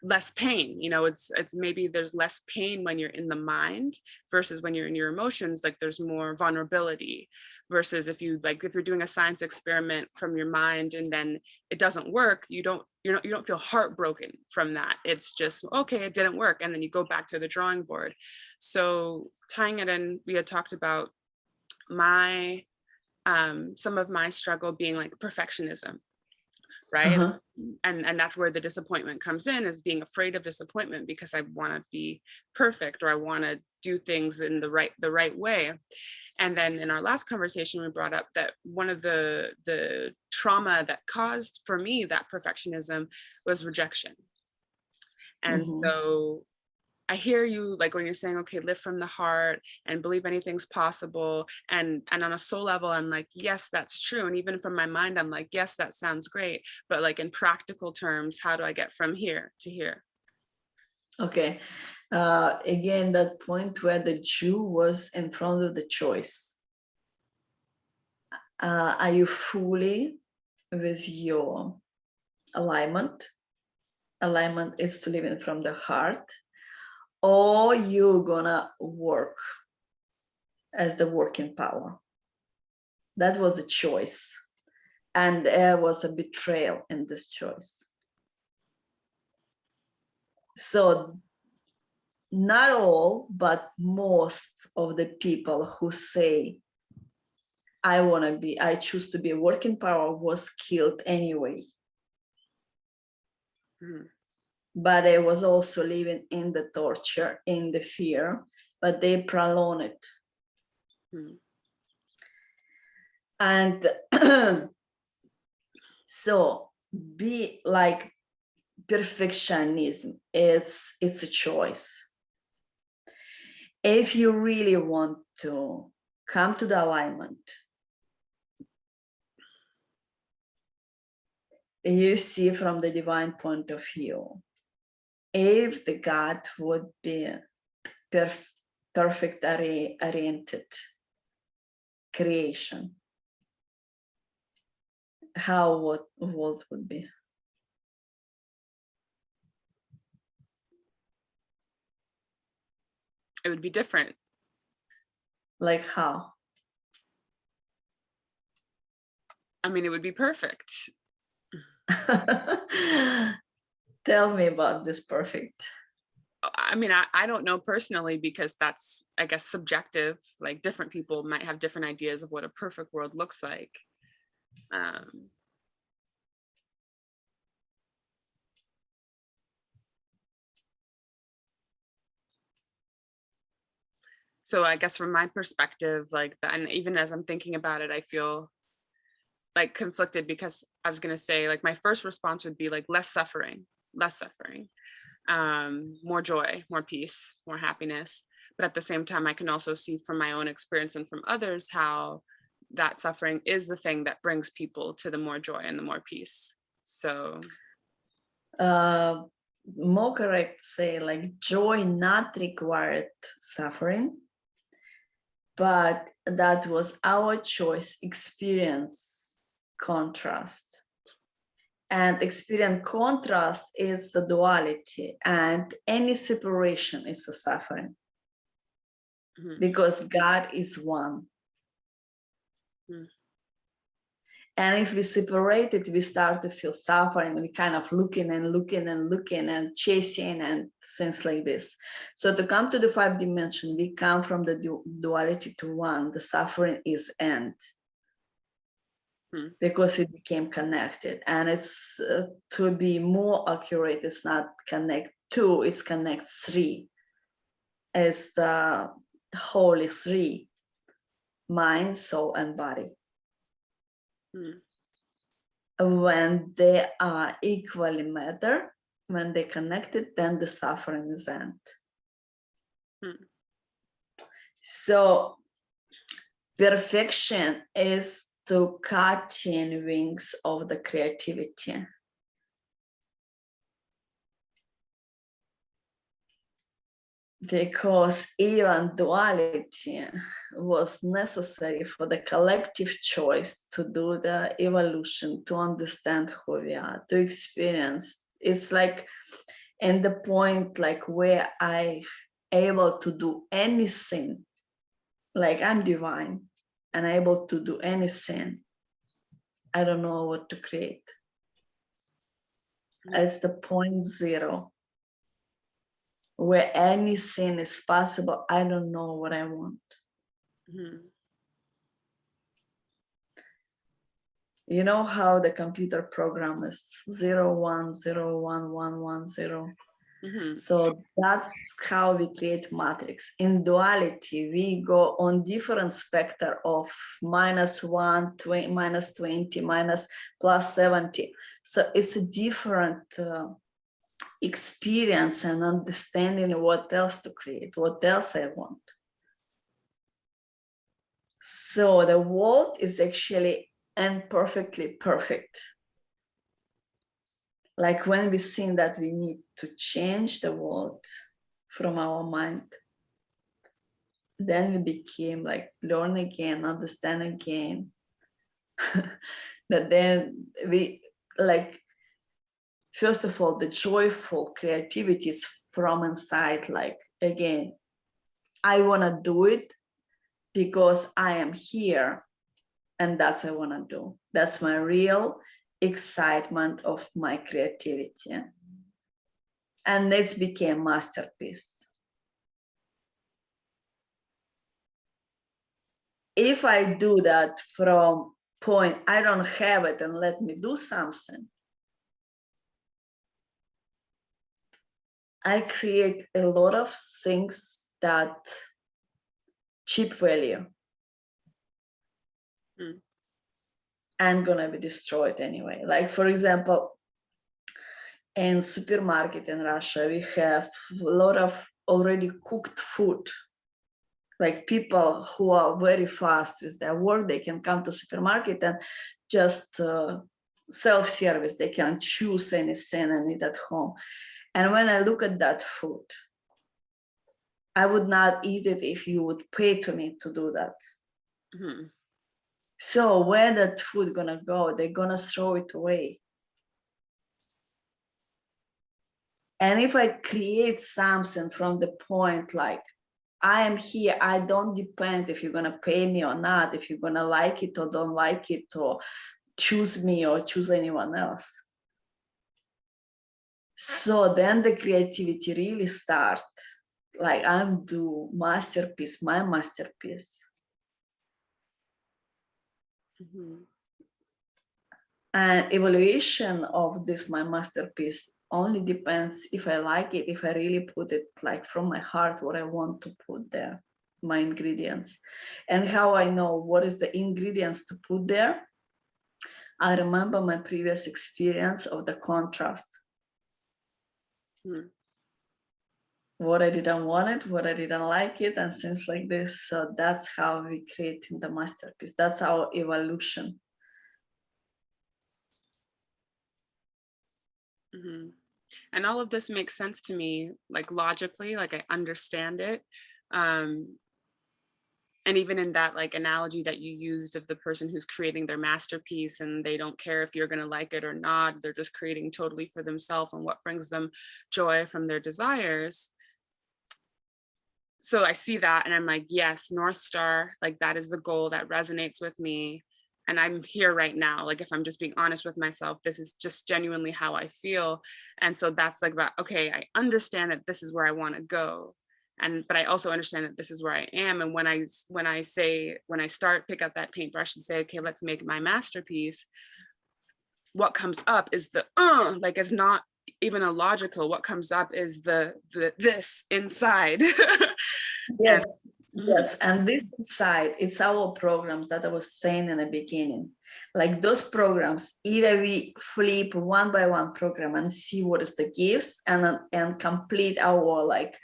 less pain. It's maybe there's less pain when you're in the mind versus when you're in your emotions. Like there's more vulnerability, versus if you're doing a science experiment from your mind and then it doesn't work, you don't feel heartbroken from that. It's just, okay, it didn't work, and then you go back to the drawing board. So tying it in, we had talked about my some of my struggle being like perfectionism, right? Uh-huh. And that's where the disappointment comes in, is being afraid of disappointment because I want to be perfect, or I want to do things in the right way. And then in our last conversation, we brought up that one of the trauma that caused for me that perfectionism was rejection. And so I hear you, like when you're saying, okay, live from the heart and believe anything's possible. And on a soul level, I'm like, yes, that's true. And even from my mind, I'm like, yes, that sounds great. But like in practical terms, how do I get from here to here? Okay. Again, that point where the Jew was in front of the choice. Are you fully with your alignment? Alignment is to live in from the heart, or you're gonna work as the working power. That was a choice, and there was a betrayal in this choice. So not all, but most of the people who say, I choose to be a working power, was killed anyway. Mhm. But they was also living in the torture, in the fear, but they prolong it. Mhm. And so be like perfectionism, it's a choice. If you really want to come to the alignment, you see from the divine point of view, if the God would be perfect oriented creation, how what world would be? It would be different. Like how? I mean, it would be perfect. Tell me about this perfect. I mean, I don't know personally, because that's, I guess, subjective. Like, different people might have different ideas of what a perfect world looks like. So I guess from my perspective, like that, and even as I'm thinking about it, I feel like conflicted, because I was going to say, like, my first response would be like less suffering, more joy, more peace, more happiness. But at the same time, I can also see from my own experience and from others how that suffering is the thing that brings people to the more joy and the more peace. So More correct say, like, joy not required suffering, but that was our choice. Experience contrast, and experience contrast is the duality, and any separation is a suffering. Because God is one. And if we separate it, we start to feel suffering. We kind of looking and chasing and things like this. So to come to the 5 dimension, we come from the duality to one. The suffering is end. Because it became connected. And it's to be more accurate, it's not connect 2, it's connect 3. It's the holy 3, mind, soul, and body. When they are equally matter, when they connected, then the suffering is end. So perfection is to cut in wings of the creativity. Because even duality was necessary for the collective choice to do the evolution, to understand who we are, to experience. It's like in the point like where I'm able to do anything, like I'm divine and able to do anything. I don't know what to create. It's the 0.0. Where anything is possible, I don't know what I want. You know how the computer program is 0, 1, 0, 1, 1, 1, 0. So that's how we create matrix. In duality, we go on different spectrum of -1, -20, +70. So it's a different experience and understanding what else to create, what else I want. So the world is actually imperfectly perfect. Like when we think that we need to change the world, from our mind. Then we became like learn again, understand again. That then we like, first of all, the joyful creativity is from inside. Like, again, I want to do it because I am here, and that's what I want to do. That's my real excitement of my creativity. And this became masterpiece. If I do that from point, I don't have it and let me do something, I create a lot of things that cheap value and gonna be destroyed anyway. Like, for example, in supermarket in Russia, we have a lot of already cooked food. Like, people who are very fast with their work, they can come to supermarket and just self-service. They can choose anything and eat at home. And when I look at that food, I would not eat it if you would pay to me to do that. Mm-hmm. So where that food gonna go? They're gonna throw it away. And if I create something from the point like, I am here, I don't depend if you're gonna pay me or not, if you're gonna like it or don't like it, or choose me or choose anyone else. So then the creativity really starts. Like, I'm do masterpiece, my masterpiece. Mm-hmm. And evaluation of this, my masterpiece, only depends if I like it, if I really put it like from my heart, what I want to put there, my ingredients. And how I know what is the ingredients to put there. I remember my previous experience of the contrast. What I didn't want it, what I didn't like it, and things like this. So that's how we create the masterpiece. That's our evolution. Mm-hmm. And all of this makes sense to me, like logically, like I understand it. And even in that like analogy that you used of the person who's creating their masterpiece and they don't care if you're going to like it or not, they're just creating totally for themselves and what brings them joy from their desires. So I see that and I'm like, yes, North Star, like that is the goal that resonates with me. And I'm here right now. Like, if I'm just being honest with myself, this is just genuinely how I feel. And so that's like about, okay, I understand that this is where I want to go. But I also understand that this is where I am. And when I pick up that paintbrush and say, okay, let's make my masterpiece, what comes up is like, it's not even a logical, what comes up is the this inside. Yes. Yes, and this inside, it's our programs that I was saying in the beginning. Like those programs, either we flip one by one program and see what is the gifts and complete our like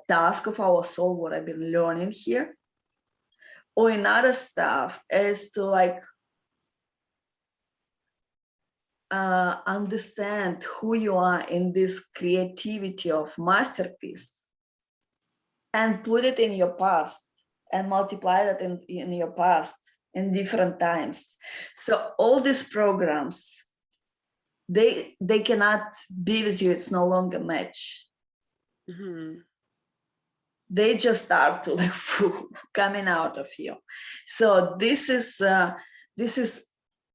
task of our soul, what I've been learning here. Or another stuff is to like understand who you are in this creativity of masterpiece. And put it in your past and multiply that in your past in different times. So all these programs, they cannot be with you. It's no longer match. Mm-hmm. They just start to like coming out of you. So this is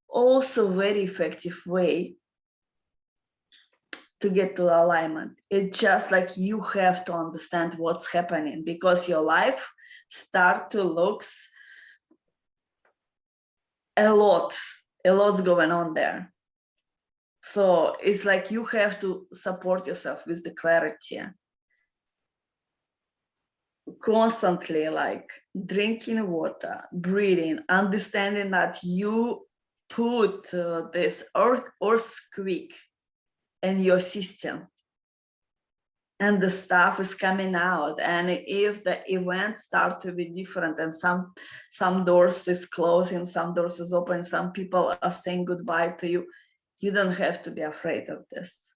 also very effective way to get to alignment. It's just like you have to understand what's happening because your life start to looks a lot's going on there. So it's like you have to support yourself with the clarity. Constantly like drinking water, breathing, understanding that you put this earthquake in your system and the stuff is coming out. And if the events start to be different and some doors is closing, some doors is open, some people are saying goodbye to you, you don't have to be afraid of this.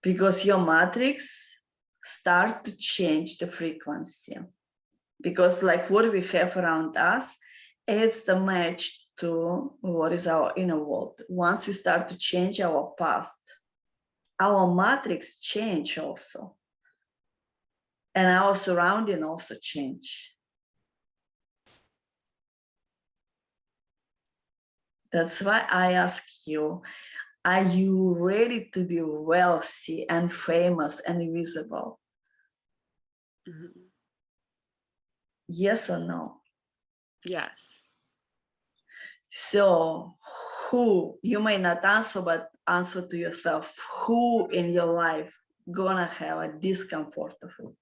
because your matrix start to change the frequency. Because like what we have around us, it's the match to what is our inner world. Once we start to change our past, our matrix change also. And our surrounding also change. That's why I ask you, are you ready to be wealthy and famous and visible? Mm-hmm. Yes or no? Yes. So who, you may not answer, but answer to yourself, who in your life gonna have a discomfort of it?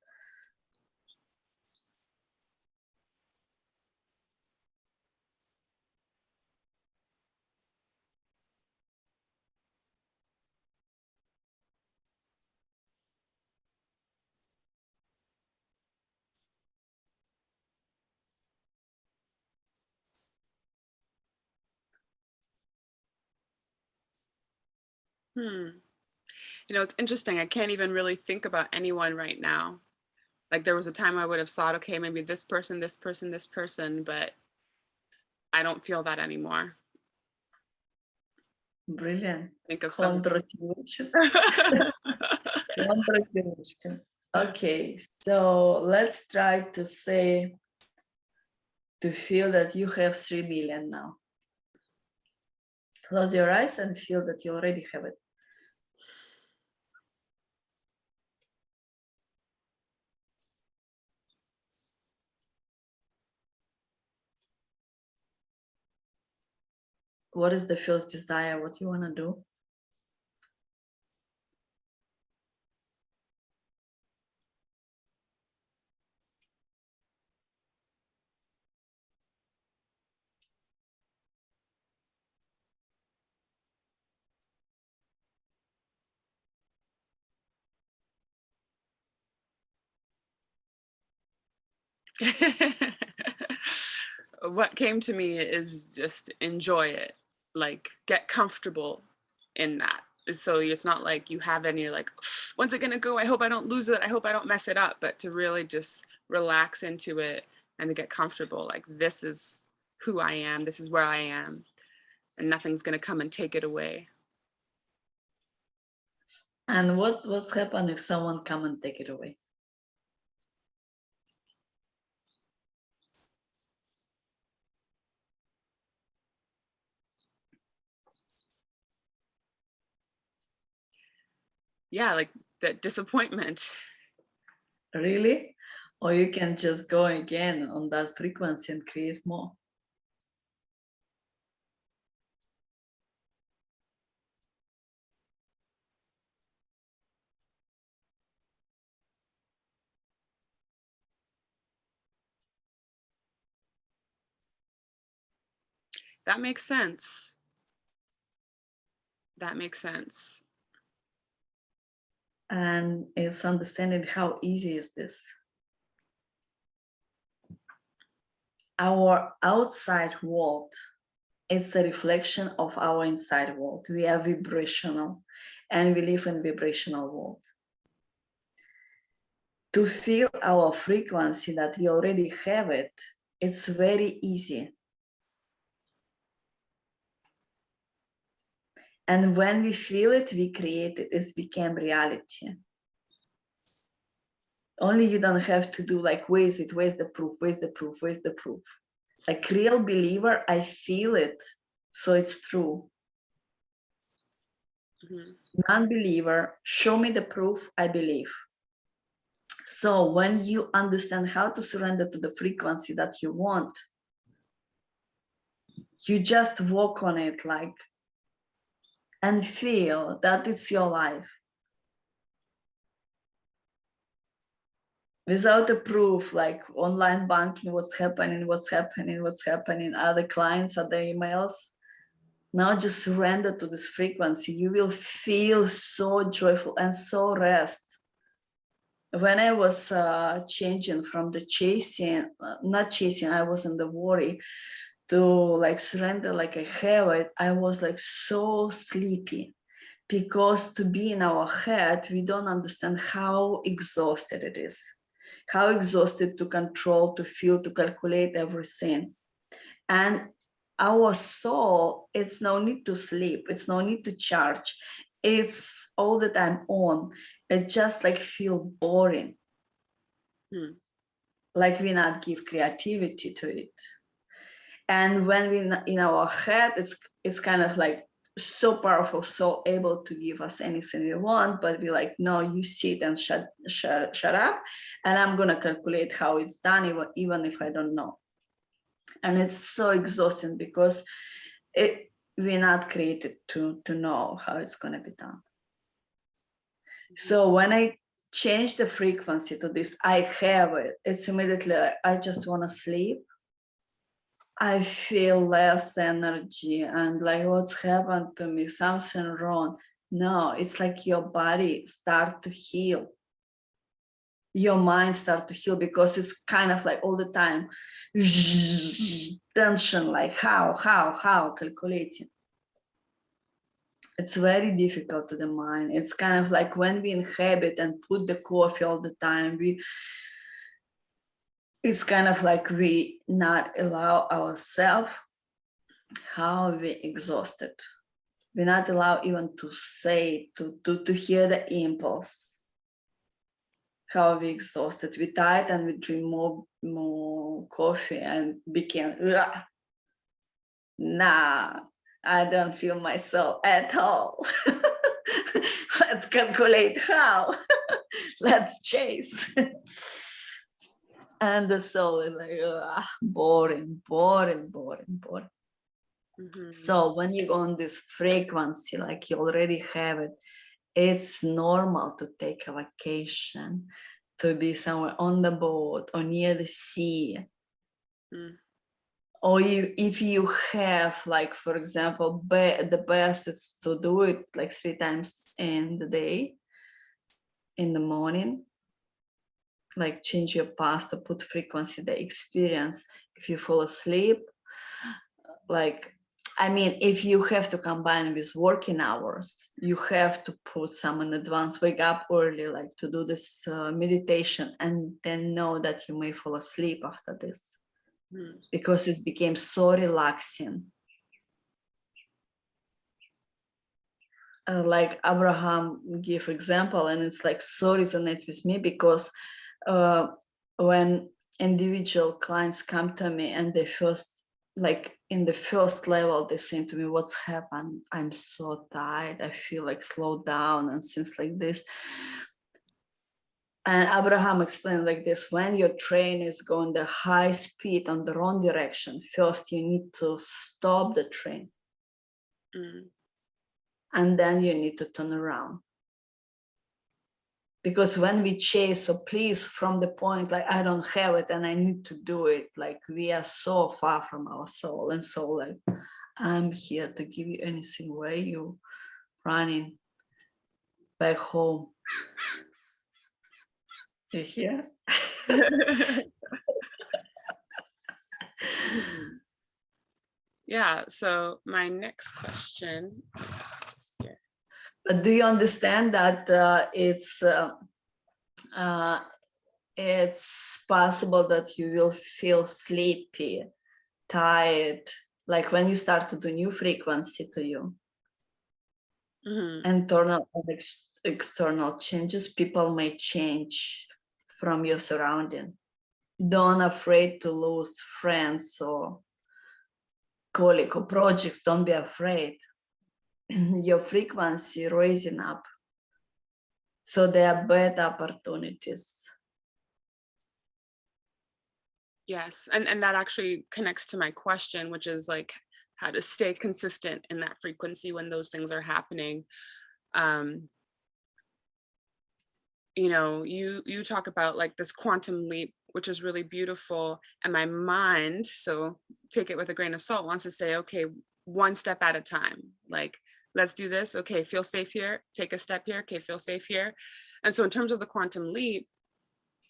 You know, it's interesting. I can't even really think about anyone right now. Like there was a time I would have thought, okay, maybe this person, this person, this person, but I don't feel that anymore. Brilliant. Think of some. Congratulations. Congratulations. Okay, so let's try to say, to feel that you have 3 million now. Close your eyes and feel that you already have it. What is the first desire? What you want to do? What came to me is just enjoy it, like get comfortable in that. So it's not like you have any like, when's it gonna go? I hope I don't lose it. I hope I don't mess it up. But to really just relax into it and to get comfortable, like this is who I am. This is where I am, and nothing's gonna come and take it away. And what's happened if someone come and take it away? Yeah, like that disappointment. Really? Or you can just go again on that frequency and create more. That makes sense. That makes sense. And it's understanding how easy is this. Our outside world, it's a reflection of our inside world. We are vibrational and we live in vibrational world. To feel our frequency that we already have it, it's very easy. And when we feel it, we create it. It's became reality. Only you don't have to do like, where's it? Where's the proof? Where's the proof? Where's the proof? Like real believer, I feel it, so it's true. Mm-hmm. Non-believer, show me the proof, I believe. So when you understand how to surrender to the frequency that you want, you just walk on it like, and feel that it's your life. Without the proof, like online banking, what's happening, other clients, other emails. Now just surrender to this frequency. You will feel so joyful and so rest. When I was changing from the chasing, not chasing, I was in the worry, to like surrender like I have it, I was like so sleepy because to be in our head, we don't understand how exhausted it is, how exhausted to control, to feel, to calculate everything. And our soul, it's no need to sleep, it's no need to charge, it's all the time on. It just like feel boring, like we not give creativity to it. And when we in our head, it's kind of like so powerful, so able to give us anything we want, but we're like, no, you sit and shut up, and I'm gonna calculate how it's done, even if I don't know. And it's so exhausting because we're not created to know how it's gonna be done. So when I change the frequency to this, I have it, it's immediately like, I just want to sleep. I feel less energy and like what's happened to me, something wrong. No, it's like your body start to heal. Your mind start to heal because it's kind of like all the time tension, like how calculating. It's very difficult to the mind. It's kind of like when we inhabit and put the coffee all the time, it's kind of like we not allow ourselves how we exhausted. We not allow even to say, to hear the impulse, how we exhausted. We tired and we drink more coffee and became, nah, I don't feel myself at all. Let's calculate how. Let's chase. And the soul is like, boring. So when you go on this frequency, like you already have it, it's normal to take a vacation, to be somewhere on the boat or near the sea. Or if you have, like, for example, the best is to do it like 3 times in the day, in the morning, like change your past to put frequency, the experience. If you fall asleep, like, I mean, if you have to combine with working hours, you have to put some in advance, wake up early, like to do this meditation, and then know that you may fall asleep after this, because it became so relaxing. Like Abraham gave example, and it's like so resonate with me because when individual clients come to me and they first, like in the first level, they say to me, what's happened? I'm so tired. I feel like slow down and things like this. And Abraham explained like this: when your train is going the high speed on the wrong direction, first you need to stop the train. And then you need to turn around. Because when we chase or please from the point, like, I don't have it and I need to do it, like we are so far from our soul. And so like, I'm here to give you anything, where you running back home. You hear? Yeah, so my next question. But do you understand that it's possible that you will feel sleepy, tired, like when you start to do new frequency to you, internal and external changes, people may change from your surrounding. Don't afraid to lose friends or colleague or projects. Don't be afraid. Your frequency raising up, so there are better opportunities. Yes, and that actually connects to my question, which is like how to stay consistent in that frequency when those things are happening. You know, you talk about like this quantum leap, which is really beautiful, and my mind, so take it with a grain of salt, wants to say, okay, one step at a time, like, let's do this. Okay, feel safe here, take a step here. Okay, feel safe here. And so in terms of the quantum leap,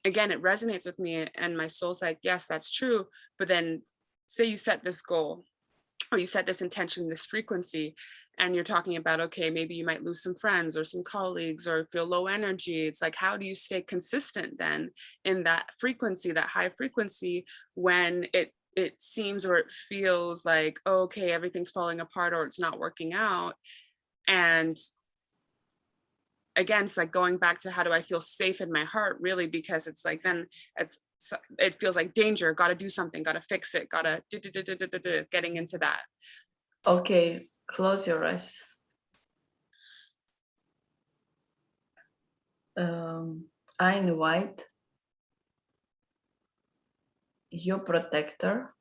again, it resonates with me, and my soul's like, yes, that's true. But then say you set this goal or you set this intention, this frequency, and you're talking about, okay, maybe you might lose some friends or some colleagues or feel low energy. It's like, how do you stay consistent then in that frequency, that high frequency, when it seems or it feels like, okay, everything's falling apart or it's not working out? And again, it's like going back to, how do I feel safe in my heart, really? Because it's like, then it feels like danger, got to do something, got to fix it, got to getting into that. Okay, close your eyes. I invite your protector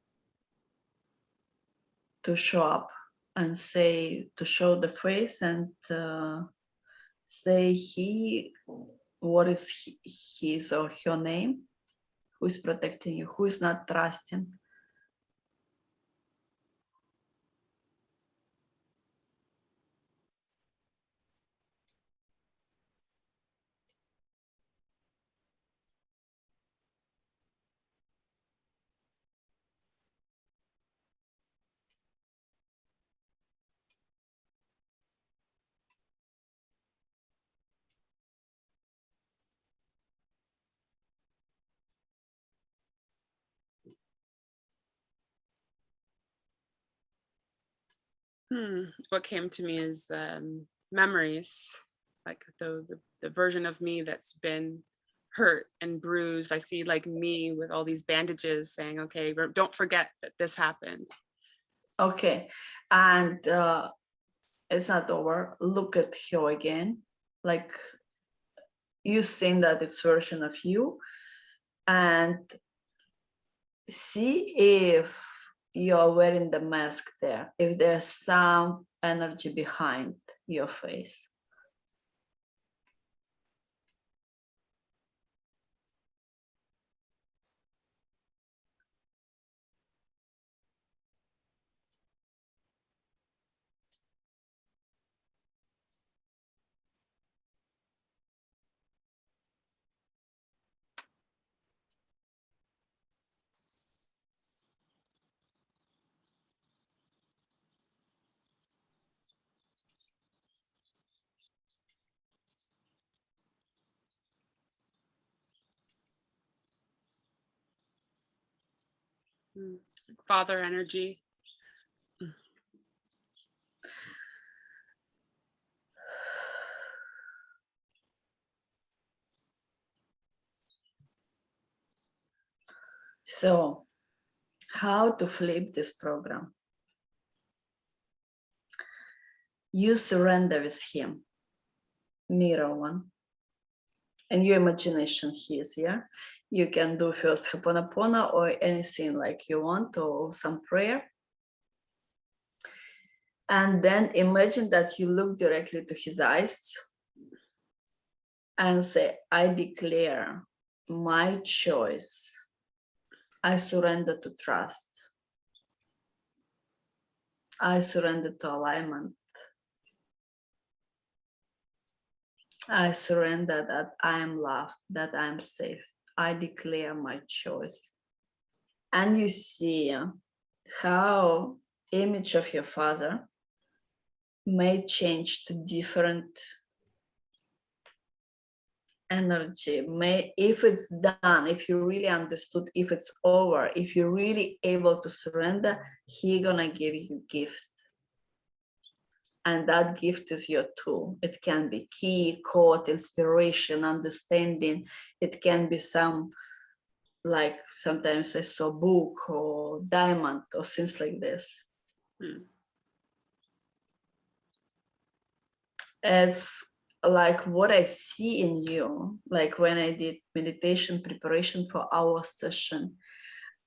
to show up and say, to show the face and say what is his or her name, who is protecting you, who is not trusting. What came to me is memories, like the version of me that's been hurt and bruised. I see like me with all these bandages saying, okay, don't forget that this happened. Okay, and it's not over. Look at her again, like you seen that it's version of you, and see if you're wearing the mask there, if there's some energy behind your face. Father energy. So how to flip this program? You surrender with him, mirror one, and your imagination he is here. You can do first Ho'oponopono or anything like you want, or some prayer. And then imagine that you look directly to his eyes and say, I declare my choice. I surrender to trust. I surrender to alignment. I surrender that I am loved, that I am safe. I declare my choice. And you see how image of your father may change to different energy. If it's done, if you really understood, if it's over, if you're really able to surrender, he gonna give you gift. And that gift is your tool. It can be key, quote, inspiration, understanding. It can be some, like sometimes I saw book or diamond or things like this. It's like what I see in you, like when I did meditation preparation for our session,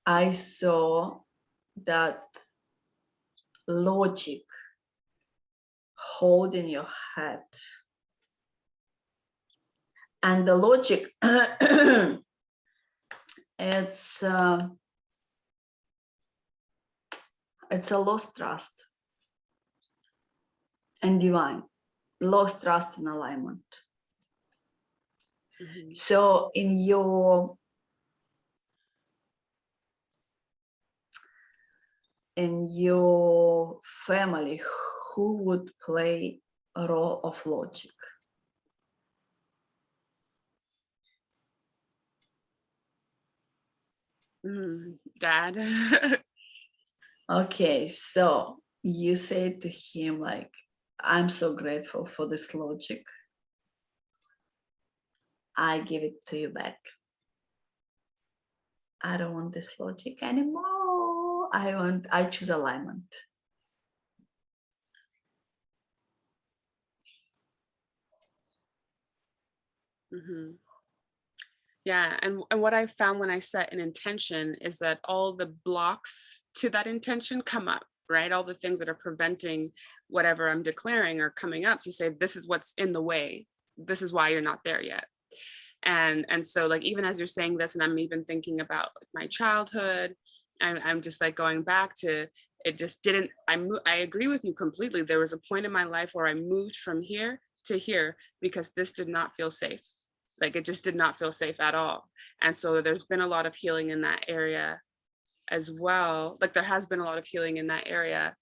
I saw that logic holding your head. And the logic, it's a lost trust and divine, lost trust and alignment. So in your family, who would play a role of logic? Dad. Okay, so you say to him like, I'm so grateful for this logic. I give it to you back. I don't want this logic anymore. I choose alignment. Mm-hmm. Yeah, and what I found when I set an intention is that all the blocks to that intention come up, right? All the things that are preventing whatever I'm declaring are coming up to say, this is what's in the way. This is why you're not there yet. And so like, even as you're saying this, and I'm even thinking about my childhood, I'm just like going back to, it just didn't, I agree with you completely. There was a point in my life where I moved from here to here because this did not feel safe. Like it just did not feel safe at all. And so there's been a lot of healing in that area as well. Like there has been a lot of healing in that area.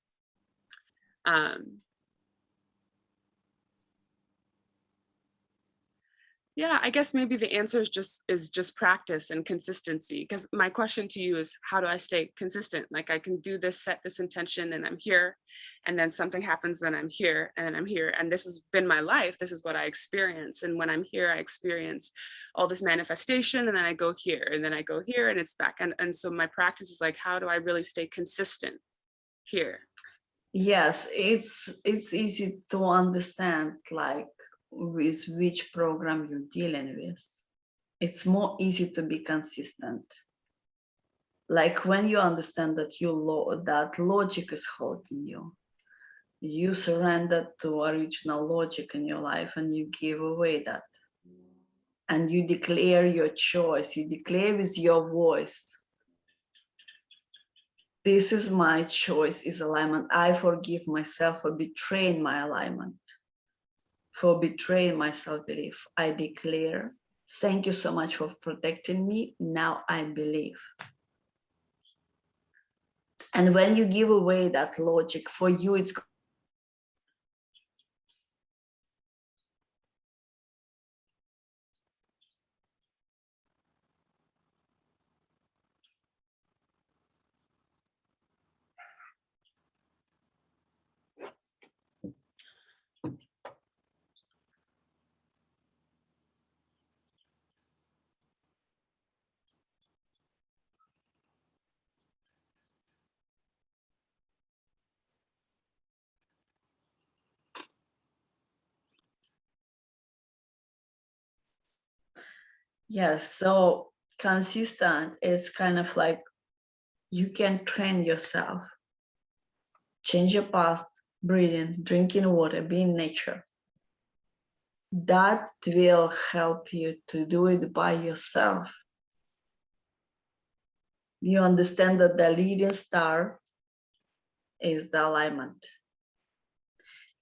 Yeah, I guess maybe the answer is just practice and consistency. Because my question to you is, how do I stay consistent? Like I can do this, set this intention, and I'm here, and then something happens, then I'm here, and then I'm here. And this has been my life. This is what I experience. And when I'm here, I experience all this manifestation, and then I go here, and then I go here, and it's back. And so my practice is like, how do I really stay consistent here? Yes, it's easy to understand like with which program you're dealing with. It's more easy to be consistent. Like when you understand that that logic is holding you, you surrender to original logic in your life and you give away that. And you declare your choice, you declare with your voice, this is my choice, is alignment. I forgive myself for betraying my alignment, for betraying my self-belief. I declare, thank you so much for protecting me. Now I believe. And when you give away that logic, for you, it's yes. So consistent is kind of like you can train yourself, change your past, breathing, drinking water, be in nature. That will help you to do it by yourself. You understand that the leading star is the alignment.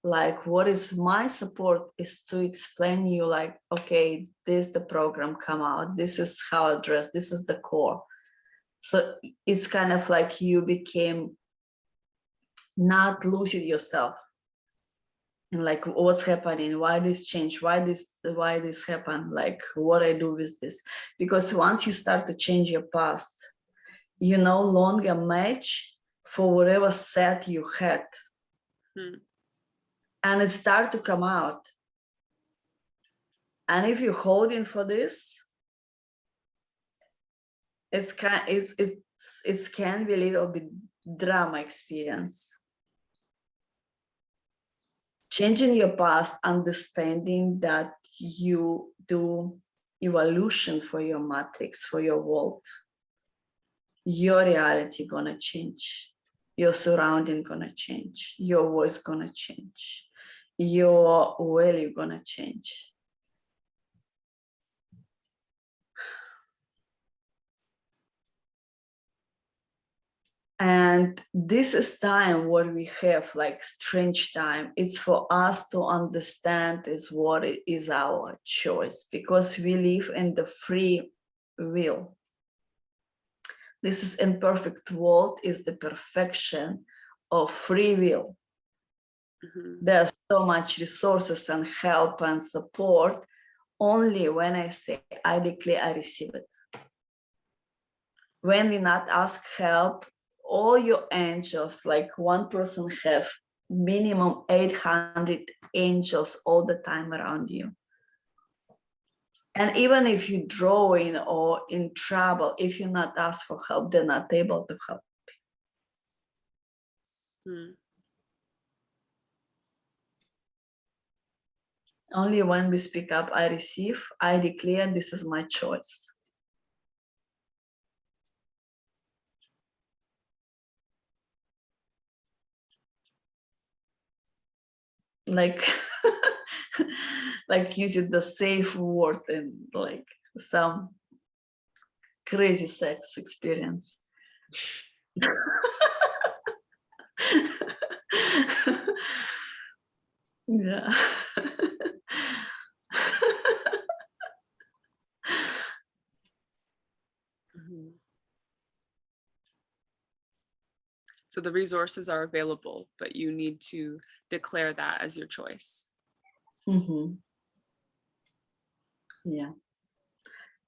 Like what is my support is to explain you like, okay, this the program come out, this is how I address, this is the core. So it's kind of like you became not lucid yourself and like what's happening, why this change, why this happened, like what I do with this. Because once you start to change your past, you no longer match for whatever set you had. And it start to come out. And if you're holding for this, it can be a little bit drama experience. Changing your past, understanding that you do evolution for your matrix, for your world, your reality gonna change, your surrounding gonna change, your voice gonna change, your value gonna change. And this is time what we have, like strange time. It's for us to understand is what is our choice, because we live in the free will. This is imperfect world is the perfection of free will. There's so much resources and help and support. Only when I say I declare, I receive it. When we not ask help, all your angels, like one person have minimum 800 angels all the time around you. And even if you drawing or in trouble, if you not ask for help, they're not able to help. Only when we speak up, I receive, I declare, this is my choice. Like, like using the safe word in like some crazy sex experience. Yeah. So the resources are available, but you need to declare that as your choice. Yeah.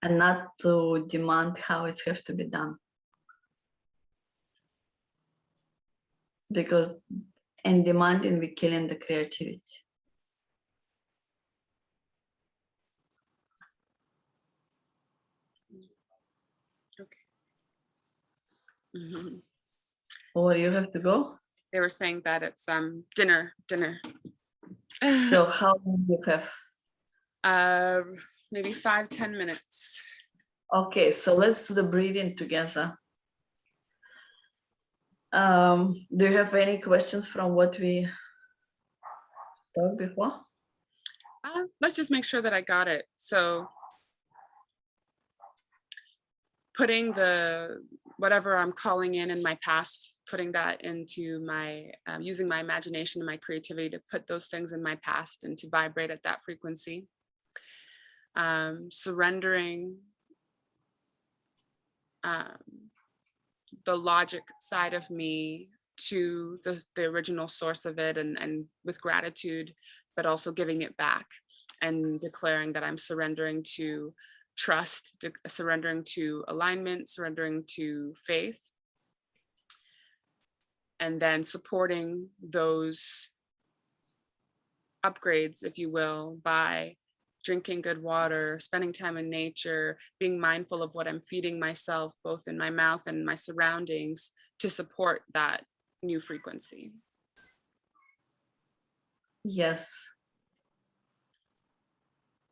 And not to demand how it has to be done. Because in demanding, we're killing the creativity. Okay. Or you have to go? They were saying that it's dinner. So how long do you have? Maybe 5-10 minutes. Okay, so let's do the breathing together. Do you have any questions from what we talked before? Let's just make sure that I got it. So putting whatever I'm calling in my past, putting that into my, using my imagination and my creativity to put those things in my past and to vibrate at that frequency. Surrendering the logic side of me to the original source of it, and with gratitude, but also giving it back and declaring that I'm surrendering to trust, surrendering to alignment, surrendering to faith, and then supporting those upgrades, if you will, by drinking good water, spending time in nature, being mindful of what I'm feeding myself, both in my mouth and my surroundings, to support that new frequency. Yes.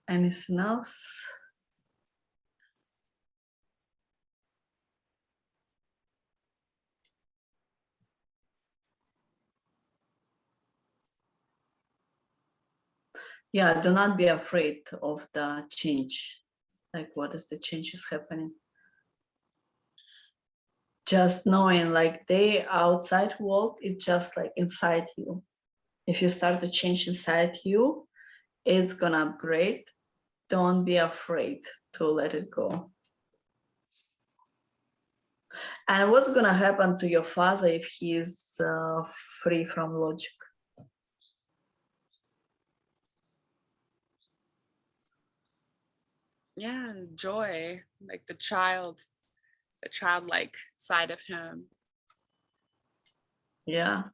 Anything else? Yeah, do not be afraid of the change. Like, what is the changes happening? Just knowing like the outside world is just like inside you. If you start to change inside you, it's gonna upgrade. Don't be afraid to let it go. And what's gonna happen to your father if he is free from logic? Yeah, joy, like the childlike side of him. Yeah,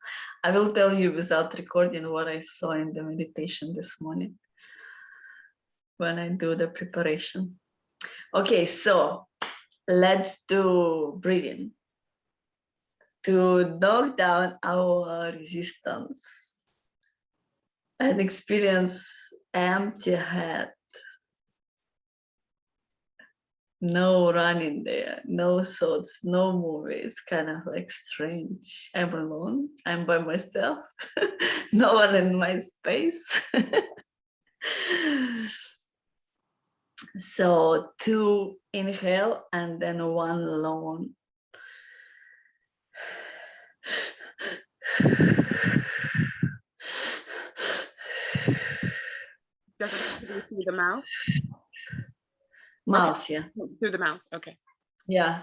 I will tell you without recording what I saw in the meditation this morning when I do the preparation. Okay, so let's do breathing to knock down our resistance and experience empty head. No running there, no thoughts, no movies, kind of like strange. I'm alone, I'm by myself, no one in my space. So 2 inhale and then 1 long. Does it have to be through the mouth? Mouth, Okay. yeah. Through the mouth, okay. Yeah.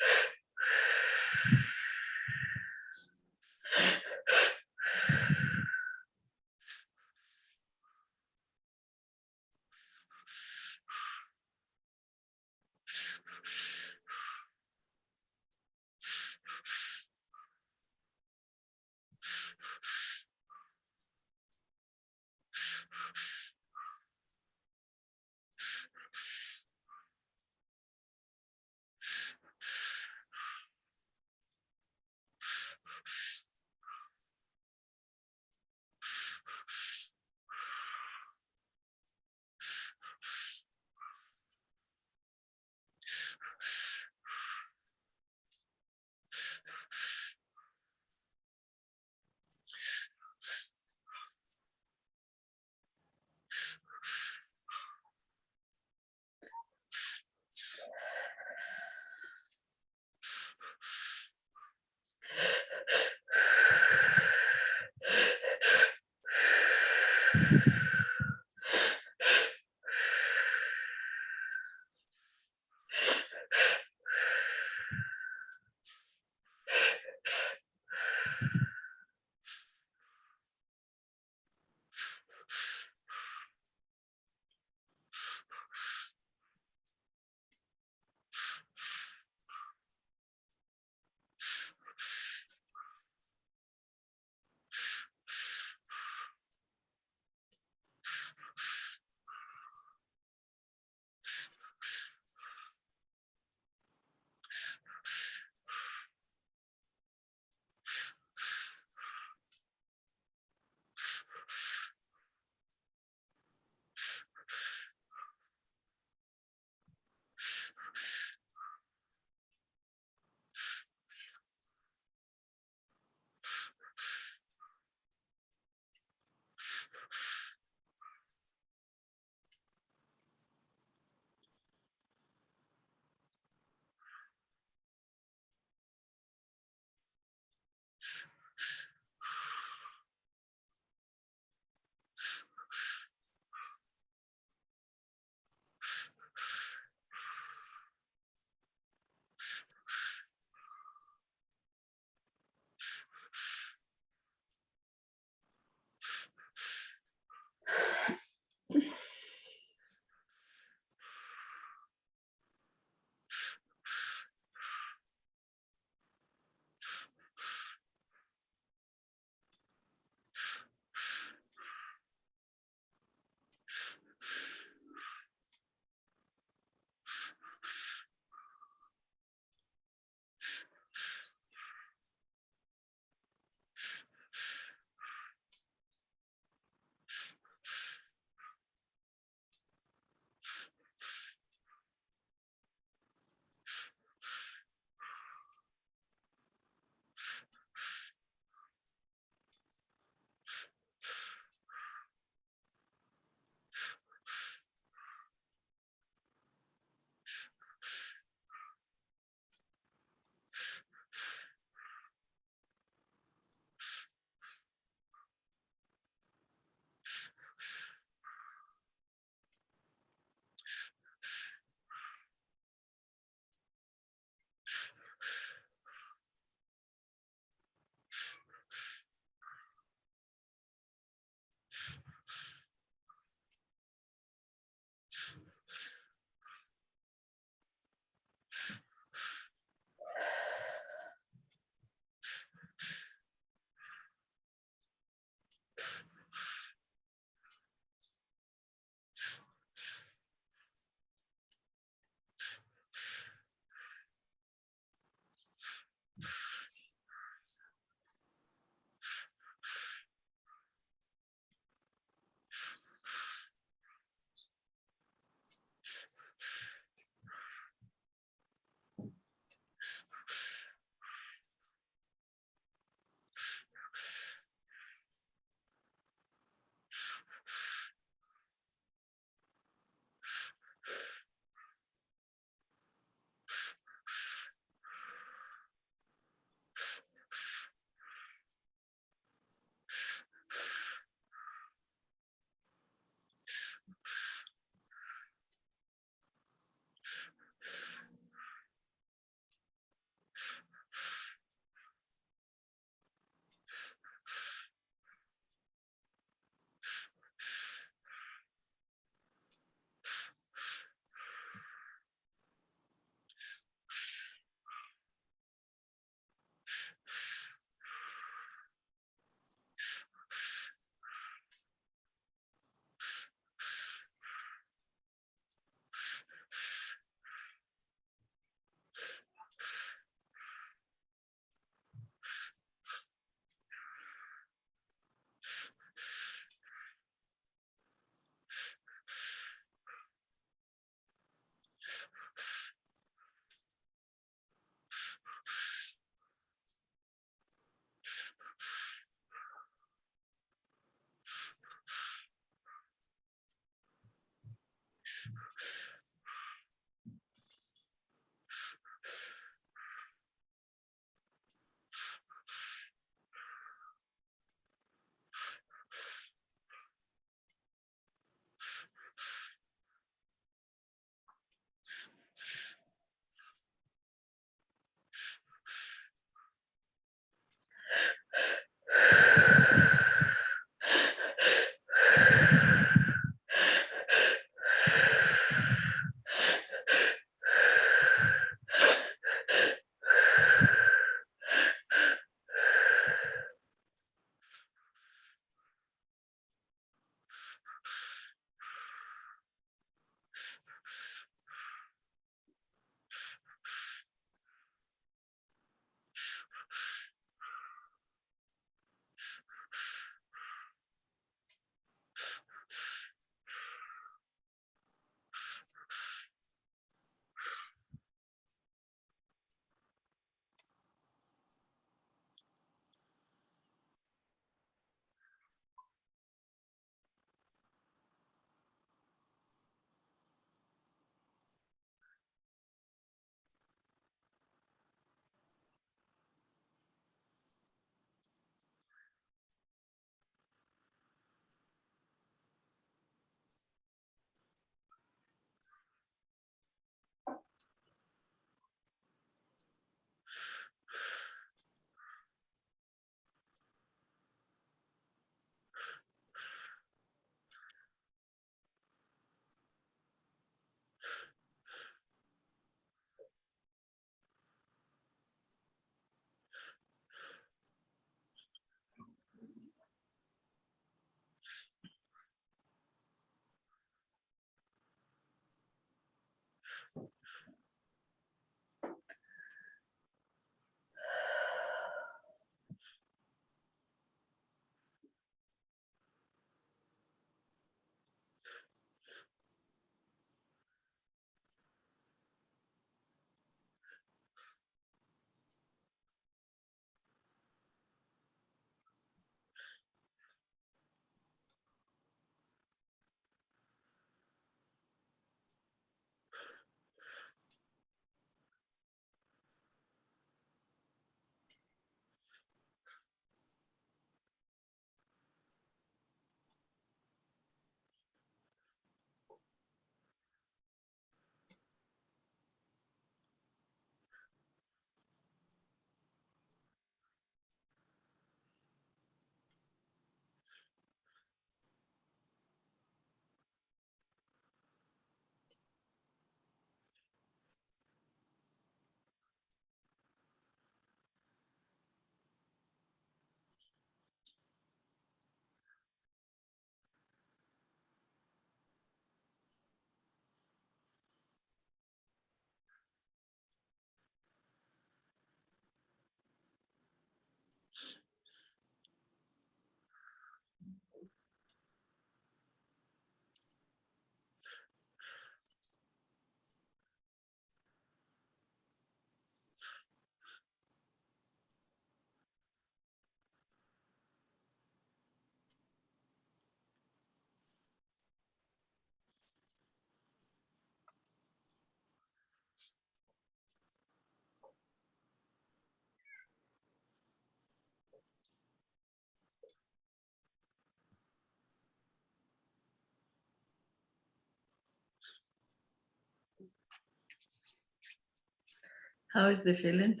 How is the feeling?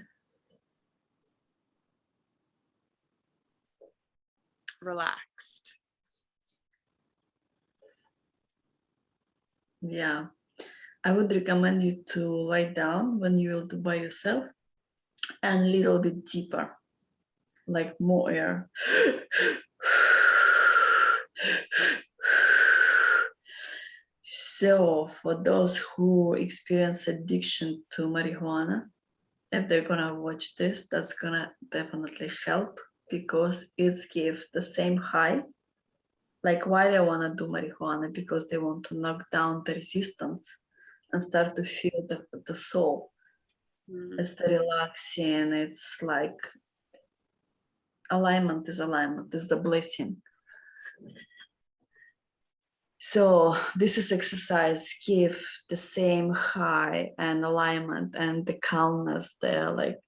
Relaxed. Yeah, I would recommend you to lie down when you will do by yourself and a little bit deeper, like more air. So for those who experience addiction to marijuana, if they're gonna watch this, that's gonna definitely help because it's give the same high. Like why they wanna do marijuana? Because they want to knock down the resistance and start to feel the soul. It's the relaxing, it's like alignment is the blessing. So this is exercise give the same high and alignment and the calmness there, like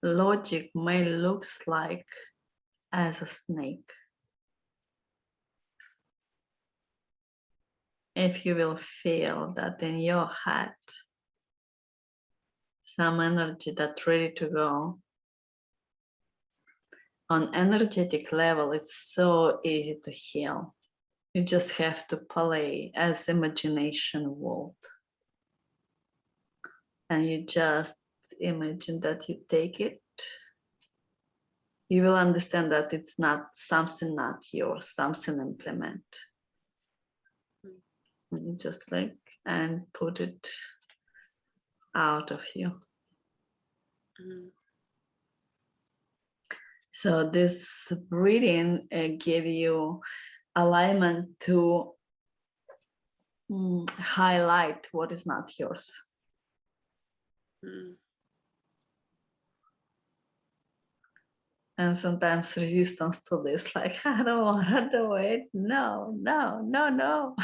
logic may looks like as a snake. If you will feel that in your head, some energy that's ready to go, on energetic level, it's so easy to heal. You just have to play as imagination world. And you just imagine that you take it. You will understand that it's not something not yours, something implement. You just like and put it out of you. So this breathing give you alignment to highlight what is not yours. And sometimes resistance to this, like, I don't want to do it. No, no, no, no.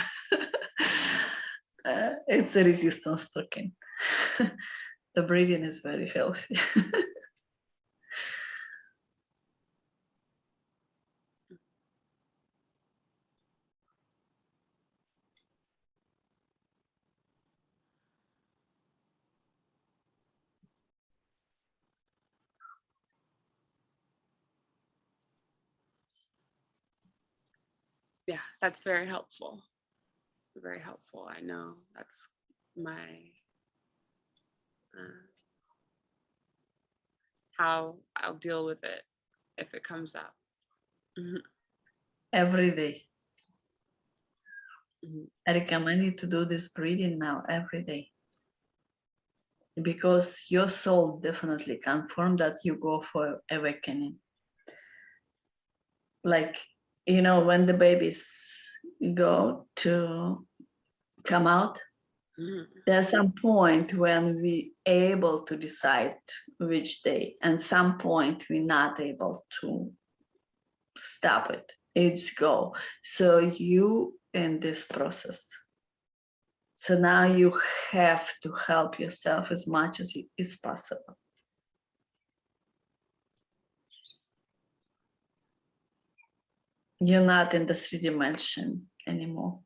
It's a resistance talking. The breathing is very healthy. Yeah, that's very helpful. Very helpful. I know that's my how I'll deal with it if it comes up. Every day. I recommend you to do this breathing now every day. Because your soul definitely confirmed that you go for awakening. Like, you know, when the babies go to come out, there's some point when we able to decide which day, and some point we're not able to stop it. It's go. So you in this process. So now you have to help yourself as much as is possible. You're not in the 3D dimension anymore.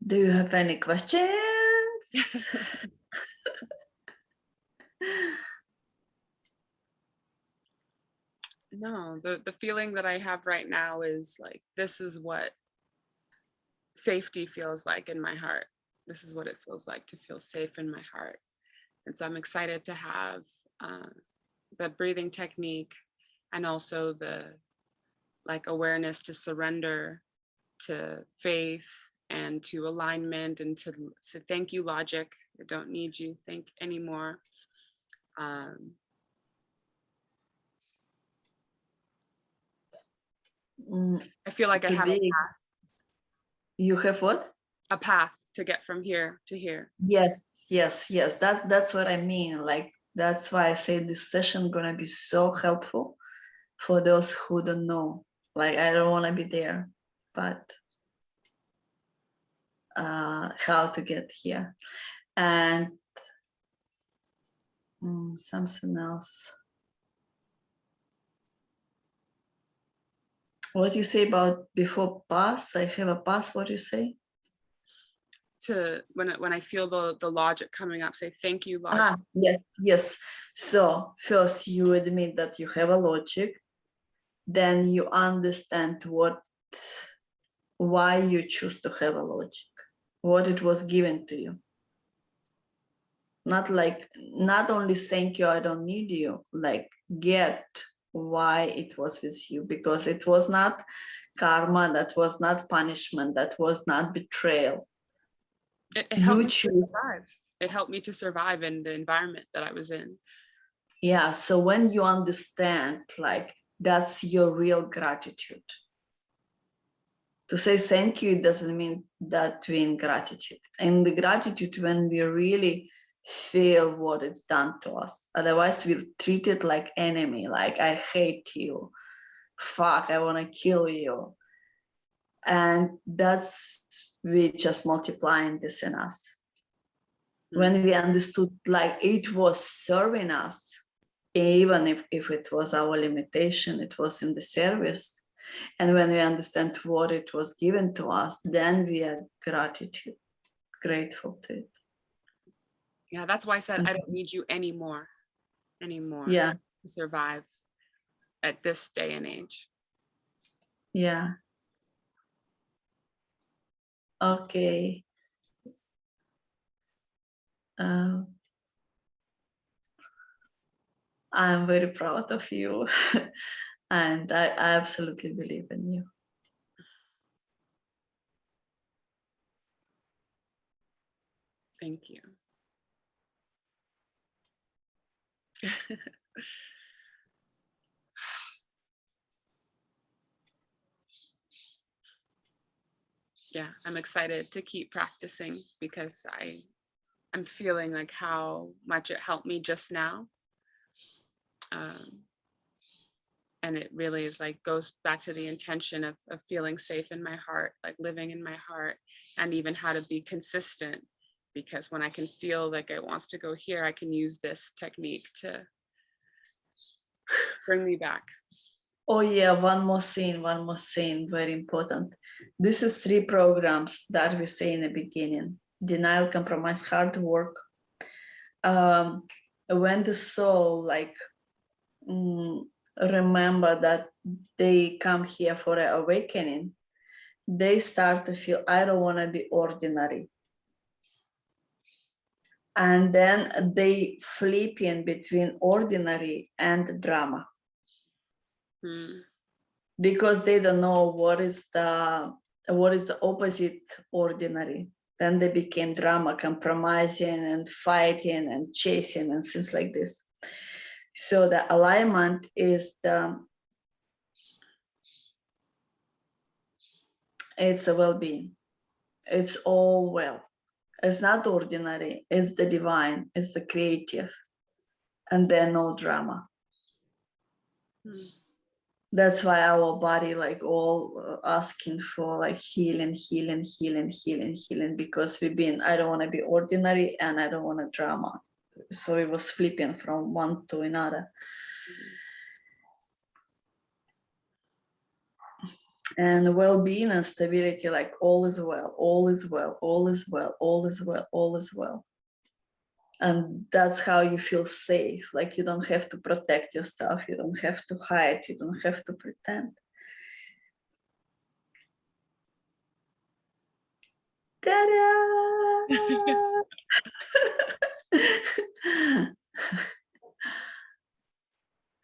Do you have any questions? No, the feeling that I have right now is like, this is what safety feels like in my heart. This is what it feels like to feel safe in my heart. And so I'm excited to have the breathing technique and also the like awareness to surrender to faith and to alignment and to say, thank you, logic. I don't need you think anymore. I feel like I have You have what? a path to get from here to here. Yes. That's what I mean. Like, that's why I say this session gonna be so helpful for those who don't know. Like, I don't want to be there, but how to get here. And something else. What you say about before pass? I have a pass. What you say? To when I feel the logic coming up, say thank you, logic. Yes. So first you admit that you have a logic, then you understand why you choose to have a logic, what it was given to you. Not only thank you, I don't need you, like get why it was with you, because it was not karma, that was not punishment, that was not betrayal. It helped me to survive. It helped me to survive in the environment that I was in. Yeah, so when you understand, like, that's your real gratitude. To say thank you, it doesn't mean that we in gratitude. And the gratitude when we really feel what it's done to us. Otherwise, we'll treat it like enemy, like I hate you, fuck, I want to kill you. And that's we just multiplying this in us. When we understood like it was serving us, even if it was our limitation, it was in the service. And when we understand what it was given to us, then we are grateful to it. Yeah, that's why I said I don't need you anymore. Yeah. To survive at this day and age. Yeah. Okay. I'm very proud of you. And I absolutely believe in you. Thank you. Yeah, I'm excited to keep practicing because I'm feeling like how much it helped me just now. And it really is like goes back to the intention of feeling safe in my heart, like living in my heart, and even how to be consistent. Because when I can feel like it wants to go here, I can use this technique to bring me back. Oh yeah, one more thing, very important. This is 3 programs that we say in the beginning: denial, compromise, hard work. When the soul like remember that they come here for an awakening, they start to feel, I don't want to be ordinary. And then they flip in between ordinary and drama. Because they don't know what is the opposite ordinary. Then they became drama, compromising and fighting and chasing and things like this. So the alignment is it's a well-being. It's all well. It's not ordinary. It's the divine. It's the creative. And then no drama. That's why our body like all asking for like healing, because I don't want to be ordinary and I don't want to drama. So it was flipping from one to another. And well-being and stability, like all is well, all is well, all is well, all is well, all is well. And that's how you feel safe. Like you don't have to protect yourself, you don't have to hide, you don't have to pretend. Ta-da!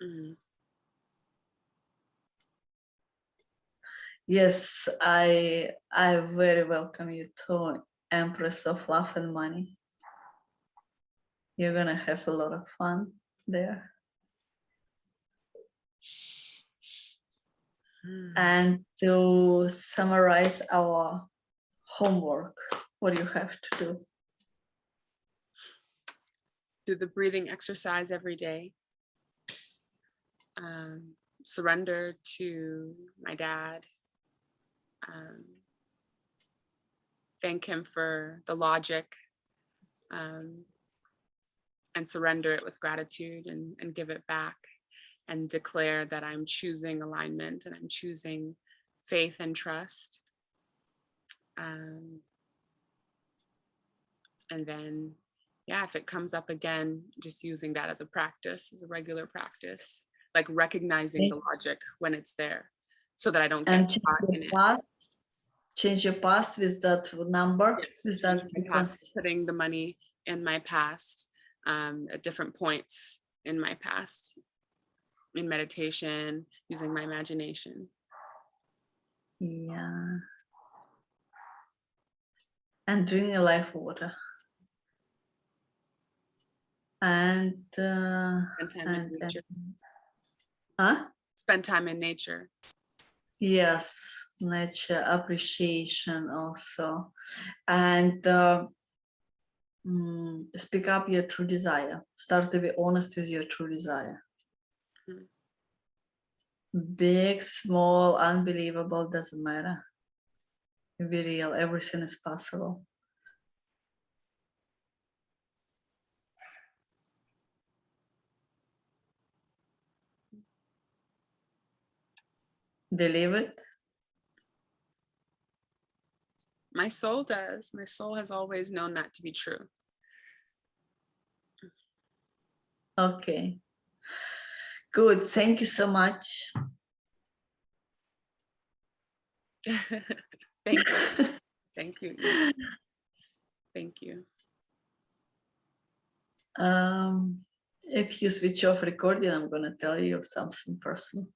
Mm. Yes, I very welcome you to Empress of Love and Money. You're gonna have a lot of fun there. And to summarize our homework, what do you have to do? Do the breathing exercise every day. Surrender to my dad. Thank him for the logic, and surrender it with gratitude and give it back, and declare that I'm choosing alignment and I'm choosing faith and trust. And then, yeah, if it comes up again, just using that as a practice, as a regular practice, like recognizing the logic when it's there so that I don't get caught in it. Change your past with that number, Yes, with that past, putting the money in my past at different points in my past, in meditation, using my imagination. Yeah. And drink a life water. And Spend time in nature. Huh? Spend time in nature. Yes, nature appreciation also. And speak up your true desire. Start to be honest with your true desire. Big, small, unbelievable, doesn't matter. Be real, everything is possible. Believe it. My soul does. My soul has always known that to be true. Okay. Good. Thank you so much. Thank you. Thank you. Thank you. If you switch off recording, I'm going to tell you something personal.